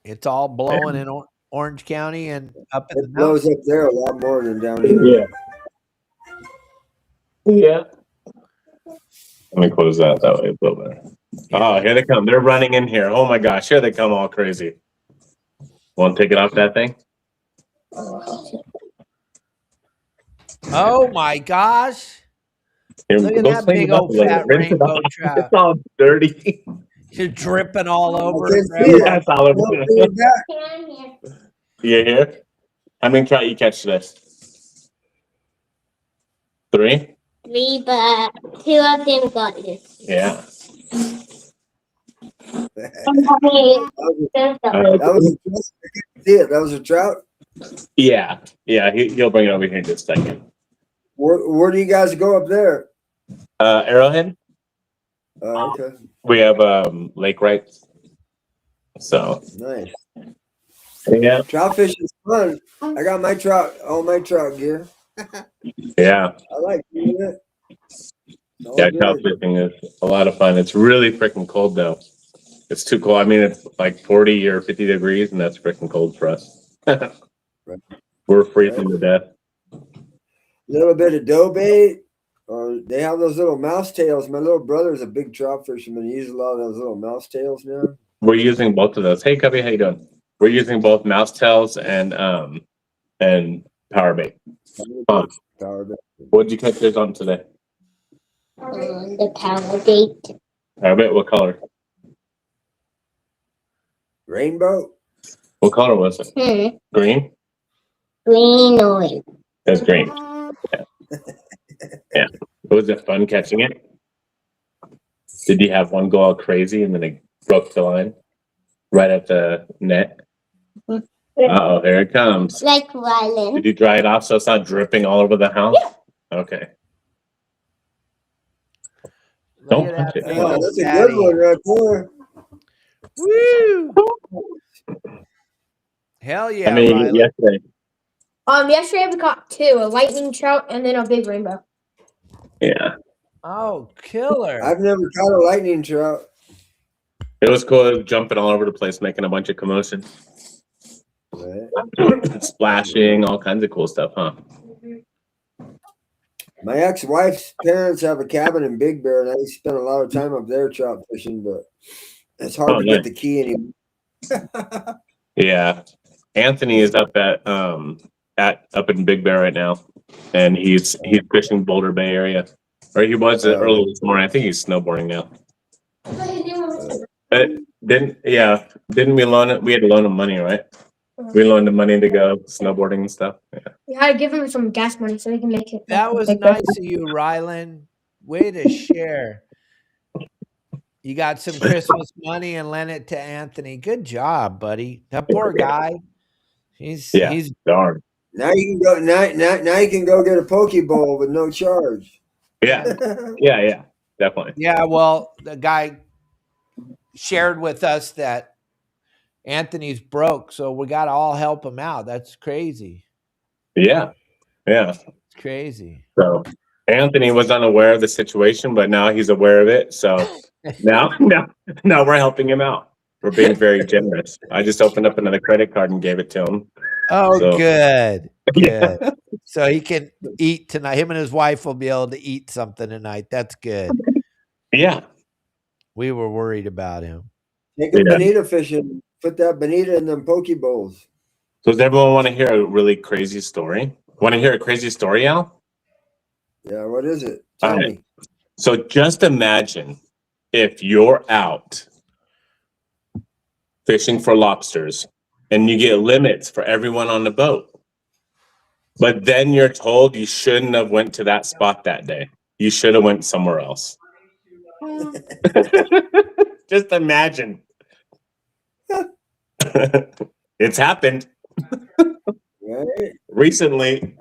It's all blowing in Orange County and up in the blows mountains. up there a lot more than down here. Yeah. Yeah. Let me close that way a little bit. Oh, here they come. They're running in here. Oh my gosh, here they come all crazy. Want to take it off that thing? Oh my gosh. Here, look at that big old fat rainbow trout. It's all dirty. You're dripping all over. Yeah, it's all over. You here? How many trout you catch today? 3? 3, but 2 of them got this. Yeah. That was a trout? Yeah. Yeah, he'll bring it over here in just a second. Where do you guys go up there? Arrowhead. Okay. We have lake rights. So nice. Yeah. Trout fishing is fun. I got all my trout gear. Yeah. I like doing it. Yeah, trout fishing is a lot of fun. It's really freaking cold though. It's too cold. I mean, it's like 40 or 50 degrees, and that's freaking cold for us. Right. We're freezing to death. A little bit of dough bait, or they have those little mouse tails. My little brother's a big trout fisherman. He uses a lot of those little mouse tails now. We're using both of those. Hey, Cubby, how you doing? We're using both mouse tails and power bait. Power bait. What did you catch yours on today? The power bait. Power bait. What color? Rainbow. What color was it? Green. Green oil. That's green. Yeah. Yeah. Was it fun catching it? Did you have one go all crazy and then it broke the line right at the net? Uh-oh, here it comes. Like Ryland. Did you dry it off so it's not dripping all over the house? Yeah. Okay. Don't touch it. Oh, that's a good one right there. Woo! Hell yeah. I mean, yesterday. Yesterday we caught 2, a lightning trout and then a big rainbow. Yeah. Oh, killer. I've never caught a lightning trout. It was cool jumping all over the place, making a bunch of commotion. Right. Splashing, all kinds of cool stuff, huh? My ex-wife's parents have a cabin in Big Bear, and I spent a lot of time up there trout fishing, but it's hard to get the key anymore. Yeah. Anthony is up up in Big Bear right now, and he's fishing Boulder Bay area or he was early this morning. I think he's snowboarding now. Didn't we loan it? We had to loan him money, right? We loaned him money to go snowboarding and stuff. Yeah. We had to give him some gas money so he can make it. That was nice of you, Rylan. Way to share. You got some Christmas money and lent it to Anthony. Good job, buddy. That poor guy. He's darn. Now you can go. Now you can go get a poke bowl with no charge. Yeah, definitely. Yeah, well, the guy shared with us that Anthony's broke, so we got to all help him out. That's crazy. Yeah. It's crazy. So Anthony was unaware of the situation, but now he's aware of it. So now we're helping him out. We're being very generous. I just opened up another credit card and gave it to him. Oh, so, good. Yeah. So he can eat tonight. Him and his wife will be able to eat something tonight. That's good. Yeah. We were worried about him. Take a bonita fishing. Put that bonita in them poke bowls. So does everyone want to hear a really crazy story? Want to hear a crazy story, Al? Yeah, what is it? Tell me. So just imagine if you're out fishing for lobsters and you get limits for everyone on the boat. But then you're told you shouldn't have went to that spot that day. You should have went somewhere else. Just imagine. It's happened. Right? Recently.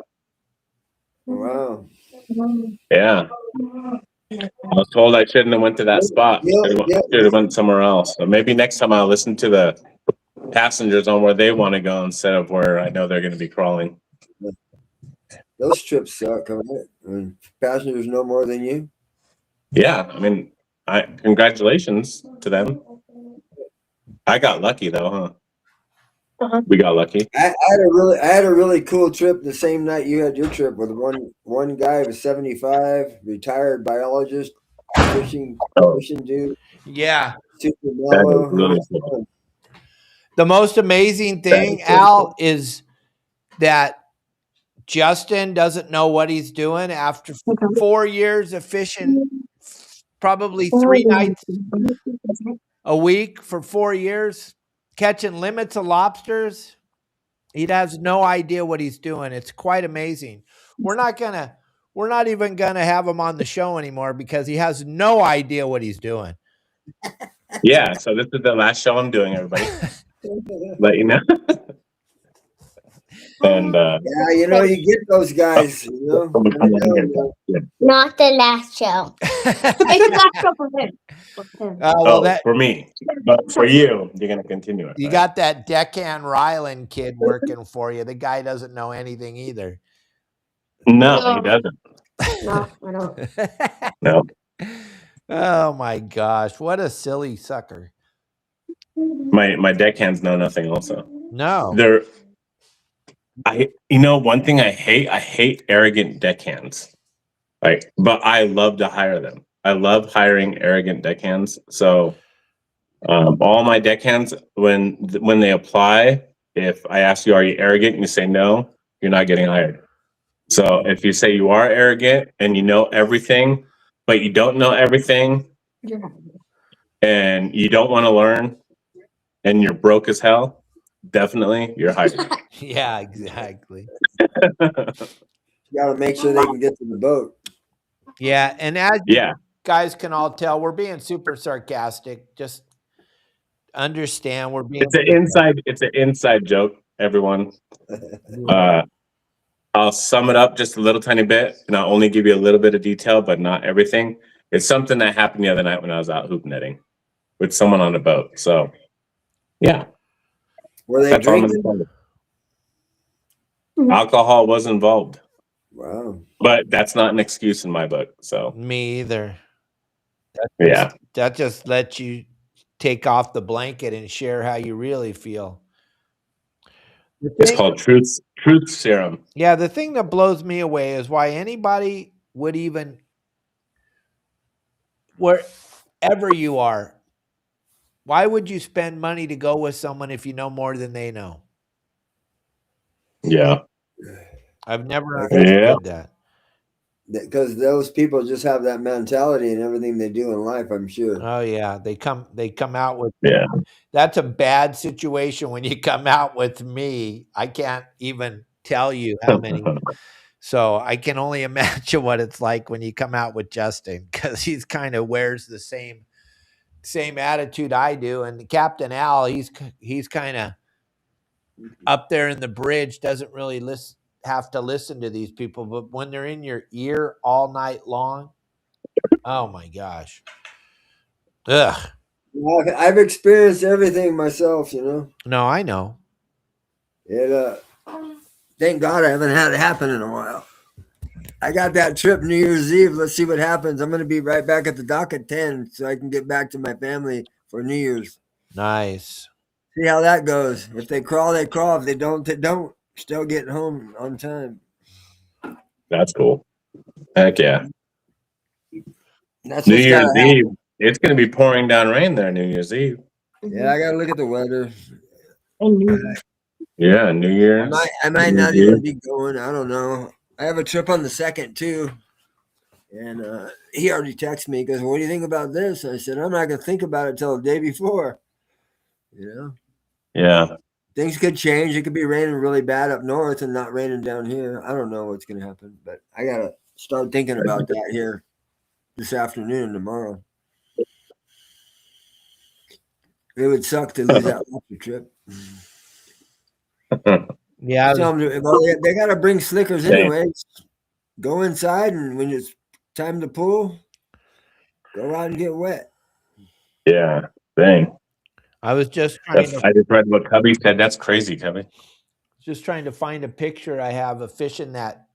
Wow. Yeah. I was told I shouldn't have went to that spot. Should have went somewhere else. So maybe next time I'll listen to the passengers on where they want to go instead of where I know they're going to be crawling. Those trips suck, right? I mean, passengers know more than you. Yeah, I mean, congratulations to them. I got lucky though, huh? Uh-huh. We got lucky. I had a really cool trip the same night you had your trip with one guy who was 75, retired biologist, fishing dude. Yeah. Super mellow. Really cool. The most amazing thing, Al, is that Justin doesn't know what he's doing after 4 years of fishing, probably 3 nights a week for 4 years, catching limits of lobsters. He has no idea what he's doing. It's quite amazing. We're not even gonna have him on the show anymore because he has no idea what he's doing. Yeah, so this is the last show I'm doing, everybody. Let you know. And yeah, you know, you get those guys, you know. Not the last show. It's the last show for him. Well, for me, but for you, you're gonna continue it. You got that Deckhand Rylan kid working for you. The guy doesn't know anything either. No, he doesn't. No, I don't. No. Oh my gosh, what a silly sucker. My deckhands know nothing also. No. One thing I hate arrogant deckhands. But I love to hire them. I love hiring arrogant deckhands. So all my deckhands, when they apply, if I ask you, are you arrogant? And you say no, you're not getting hired. So if you say you are arrogant and you know everything, but you don't know everything, and you don't want to learn, and you're broke as hell, definitely you're hired. Yeah, exactly. You got to make sure they can get to the boat. Yeah, and as you guys can all tell, we're being super sarcastic. Just understand we're being. It's an inside joke, everyone. I'll sum it up just a little tiny bit, and I'll only give you a little bit of detail, but not everything. It's something that happened the other night when I was out hoop netting with someone on the boat. So, yeah. Were they drinking? Alcohol was involved. Wow. But that's not an excuse in my book. So me either. That just lets you take off the blanket and share how you really feel. It's called truth serum. Yeah, the thing that blows me away is why anybody would even, wherever you are, why would you spend money to go with someone if you know more than they know? Yeah. I've never understood that. because those people just have that mentality in everything they do in life, I'm sure. Oh yeah, they come out with Yeah. That's a bad situation when you come out with me. I can't even tell you how many. So I can only imagine what it's like when you come out with Justin, because he's kind of wears the same attitude I do. And Captain Al, he's kind of up there in the bridge, doesn't really have to listen to these people, but when they're in your ear all night long, oh my gosh. Ugh. I've experienced everything myself, you know. No, I know. It thank God I haven't had it happen in a while. I got that trip New Year's Eve. Let's see what happens. I'm going to be right back at the dock at 10 so I can get back to my family for New Year's. Nice. See how that goes. If they crawl, they crawl. If they don't, they don't. Still getting home on time. That's cool. Heck yeah. That's New what's Year's gotta happen. Eve. It's going to be pouring down rain there New Year's Eve. Yeah, I got to look at the weather. Yeah, New Year's. I might New not Year's even Eve. be going. I don't know. I have a trip on the 2nd too. And he already texted me. He goes, "What do you think about this?" I said, "I'm not going to think about it till the day before." You know, Yeah. things could change. It could be raining really bad up north and not raining down here. I don't know what's going to happen, but I got to start thinking about that here this afternoon and tomorrow. It would suck to lose that lobster trip. Yeah. They got to bring slickers anyways. Go inside, and when it's time to pull, go out and get wet. Yeah. Dang. I was just I just read what Cubby said. That's crazy, Cubby. trying to find a picture I have of fishing that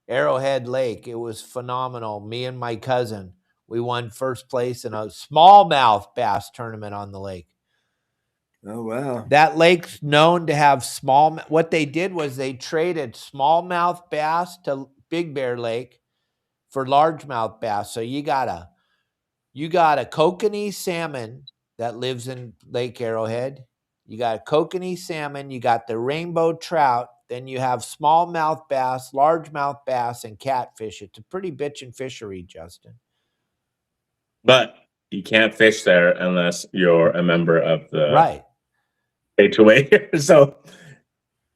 Arrowhead Lake. It was phenomenal. Me and my cousin, we won first place in a smallmouth bass tournament on the lake. Oh, wow. That lake's known to have what they did was they traded smallmouth bass to Big Bear Lake for largemouth bass. So you got a kokanee salmon that lives in Lake Arrowhead. You got a kokanee salmon, you got the rainbow trout, then you have smallmouth bass, largemouth bass, and catfish. It's a pretty bitchin' fishery, Justin. But you can't fish there unless you're a member of the right HOA here. So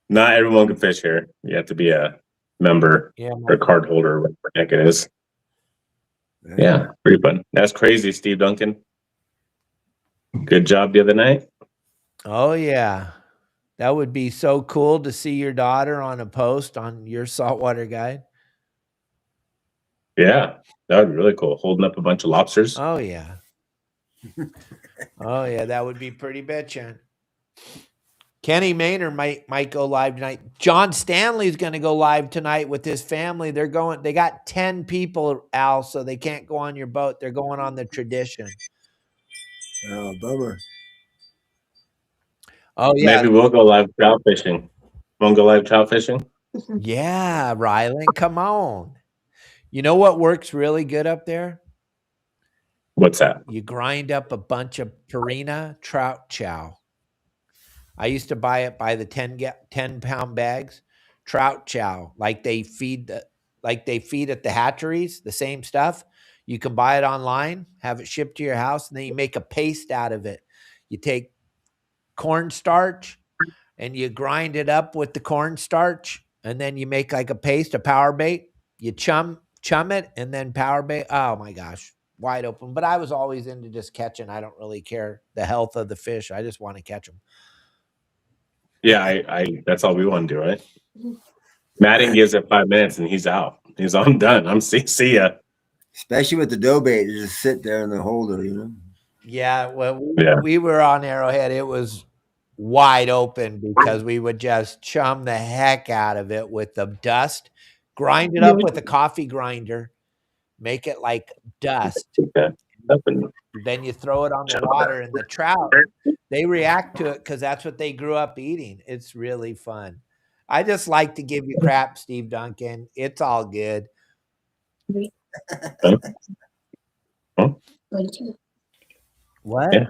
not everyone can fish here. You have to be a member or card holder, whatever the heck it is. Yeah, pretty fun. That's crazy, Steve Duncan. Good job the other night. Oh, yeah. That would be so cool to see your daughter on a post on Your Saltwater Guide. Yeah, that would be really cool. Holding up a bunch of lobsters. Oh, yeah. Oh, yeah, that would be pretty bitchin'. Kenny Maynard might go live tonight. John Stanley's going to go live tonight with his family. They got 10 people, Al, so they can't go on your boat. They're going on the Tradition. Oh, bummer. Oh, yeah. Maybe we'll go live trout fishing. Want to go live trout fishing? Yeah, Rylan, come on. You know what works really good up there? What's that? You grind up a bunch of Purina trout chow. I used to buy it by the 10-pound bags. Trout chow, like they feed at the hatcheries, the same stuff. You can buy it online, have it shipped to your house, and then you make a paste out of it. You take cornstarch and you grind it up with the cornstarch, and then you make like a paste, a power bait. You chum it, and then power bait. Oh my gosh, wide open. But I was always into just catching. I don't really care the health of the fish. I just want to catch them. Yeah, I that's all we want to do, right? Madden gives it 5 minutes and he's out. He's I'm done. I'm see ya. Especially with the dough bait, you just sit there in the holder, you know. Yeah, well, we were on Arrowhead. It was wide open because we would just chum the heck out of it with the dust, grind it up with a coffee grinder, make it like dust. Then you throw it on the water, and the trout, they react to it because that's what they grew up eating. It's really fun. I just like to give you crap, Steve Duncan. It's all good. What? Yeah.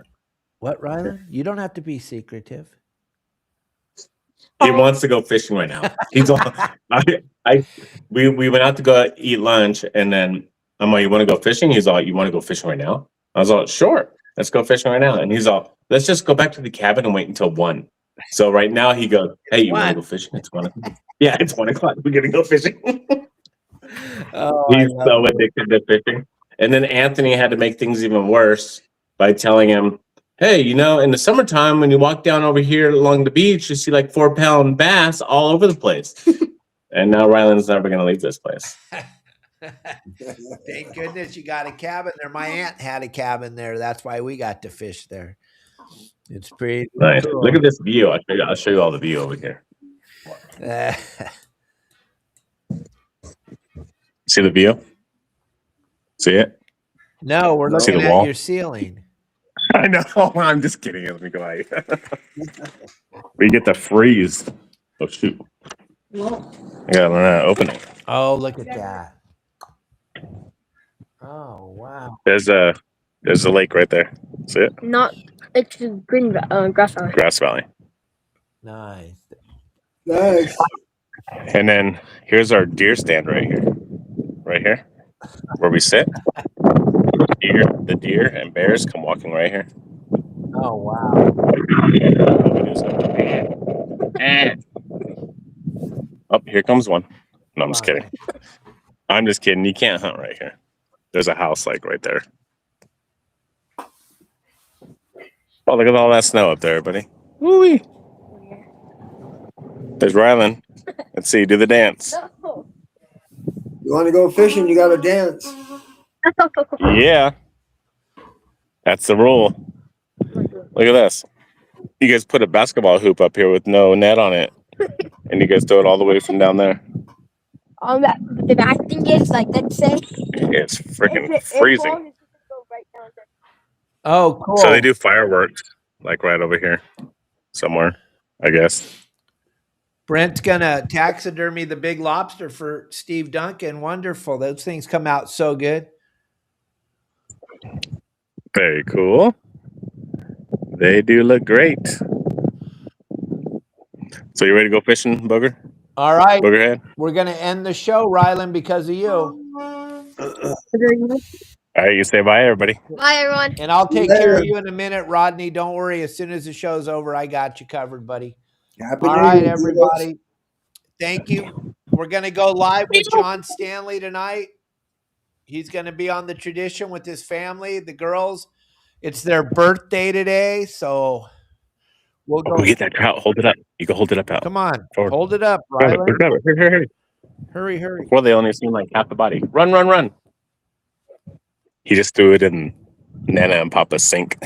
What, Rylan? You don't have to be secretive. He wants to go fishing right now. He's all. We went out to go eat lunch, and then I'm like, "You want to go fishing?" He's all, "You want to go fishing right now?" I was all, "Sure, let's go fishing right now." And he's all, "Let's just go back to the cabin and wait until 1." So right now he goes, "Hey, you want to go fishing? It's 1 o'clock." Yeah, it's 1 o'clock. We're gonna go fishing. He's so addicted to fishing. And then Anthony had to make things even worse by telling him, "Hey, you know, in the summertime, when you walk down over here along the beach, you see like 4-pound bass all over the place." And now Ryland's never going to leave this place. Thank goodness you got a cabin there. My aunt had a cabin there. That's why we got to fish there. It's pretty Nice. cool. Look at this view. I'll show you all the view over here. See the view? See it? No, we're See looking the at wall? your ceiling. I know. I'm just kidding. Let me go out here. We get to freeze. Oh, shoot. I gotta learn how to open it. Oh, look at that. Oh, wow. There's a lake right there. See it? Not, it's green grass valley. Grass Valley. Nice. Nice. And then here's our deer stand right here. Right here. Where we sit. The deer and bears come walking right here. Oh, wow. Oh, here comes one. No, I'm just kidding. I'm just kidding. You can't hunt right here. There's a house like right there. Oh, look at all that snow up there, everybody. Woo-wee. There's Ryland. Let's see, do the dance. You want to go fishing, you got to dance. Yeah. That's the rule. Look at this. You guys put a basketball hoop up here with no net on it. And you guys throw it all the way from down there. The back thing is like, let's say. It's freaking freezing. Oh, cool. So they do fireworks like right over here somewhere, I guess. Brent's going to taxidermy the big lobster for Steve Duncan. Wonderful. Those things come out so good. Very cool. They do look great. So you ready to go fishing, Booger? All right. Boogerhead? We're going to end the show, Ryland, because of you. All right, you say bye, everybody. Bye, everyone. And I'll take care of you in a minute, Rodney. Don't worry. As soon as the show's over, I got you covered, buddy. Happy All New right, Year, everybody. Thank you. We're going to go live with John Stanley tonight. He's going to be on the tradition with his family, the girls. It's their birthday today, so we'll go. Get that trout. Hold it up. You can hold it up out. Come on. Forward. Hold it up, Grab it, Ryland. grab it. Hurry. Hurry. Before they only seem like half the body. Run. He just threw it in Nana and Papa's sink.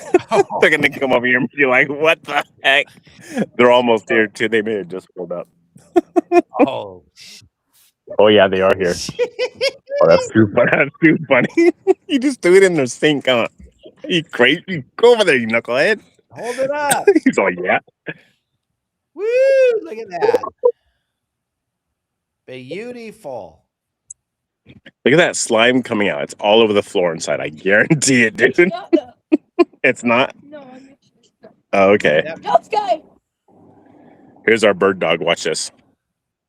They're going to come over here and be like, what the heck? They're almost here, too. They may have just pulled up. Oh, yeah, they are here. Oh, that's too funny. You just threw it in their sink, huh? You crazy? Go over there, you knucklehead. hold it up. He's all, yeah. Woo, look at that. Beautiful. Look at that slime coming out. It's all over the floor inside. I guarantee it, dude. It's not? No, Oh, okay. Sky. Here's our bird dog. Watch this.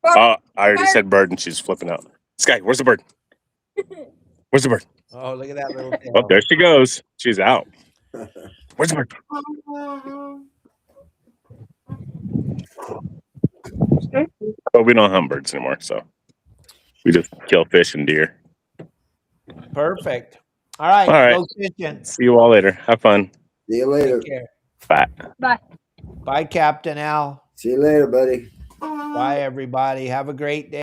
Oh, I already said bird and she's flipping out. Sky, where's the bird? Where's the bird? Oh, look at that little tail. Oh, there she goes. She's out. Where's the bird? Oh, we don't hunt birds anymore, so we just kill fish and deer. Perfect. All right. All right. Go fishing. See you all later. Have fun. See you later. Take care. Bye. Bye, Captain Al. See you later, buddy. Bye, everybody. Have a great day.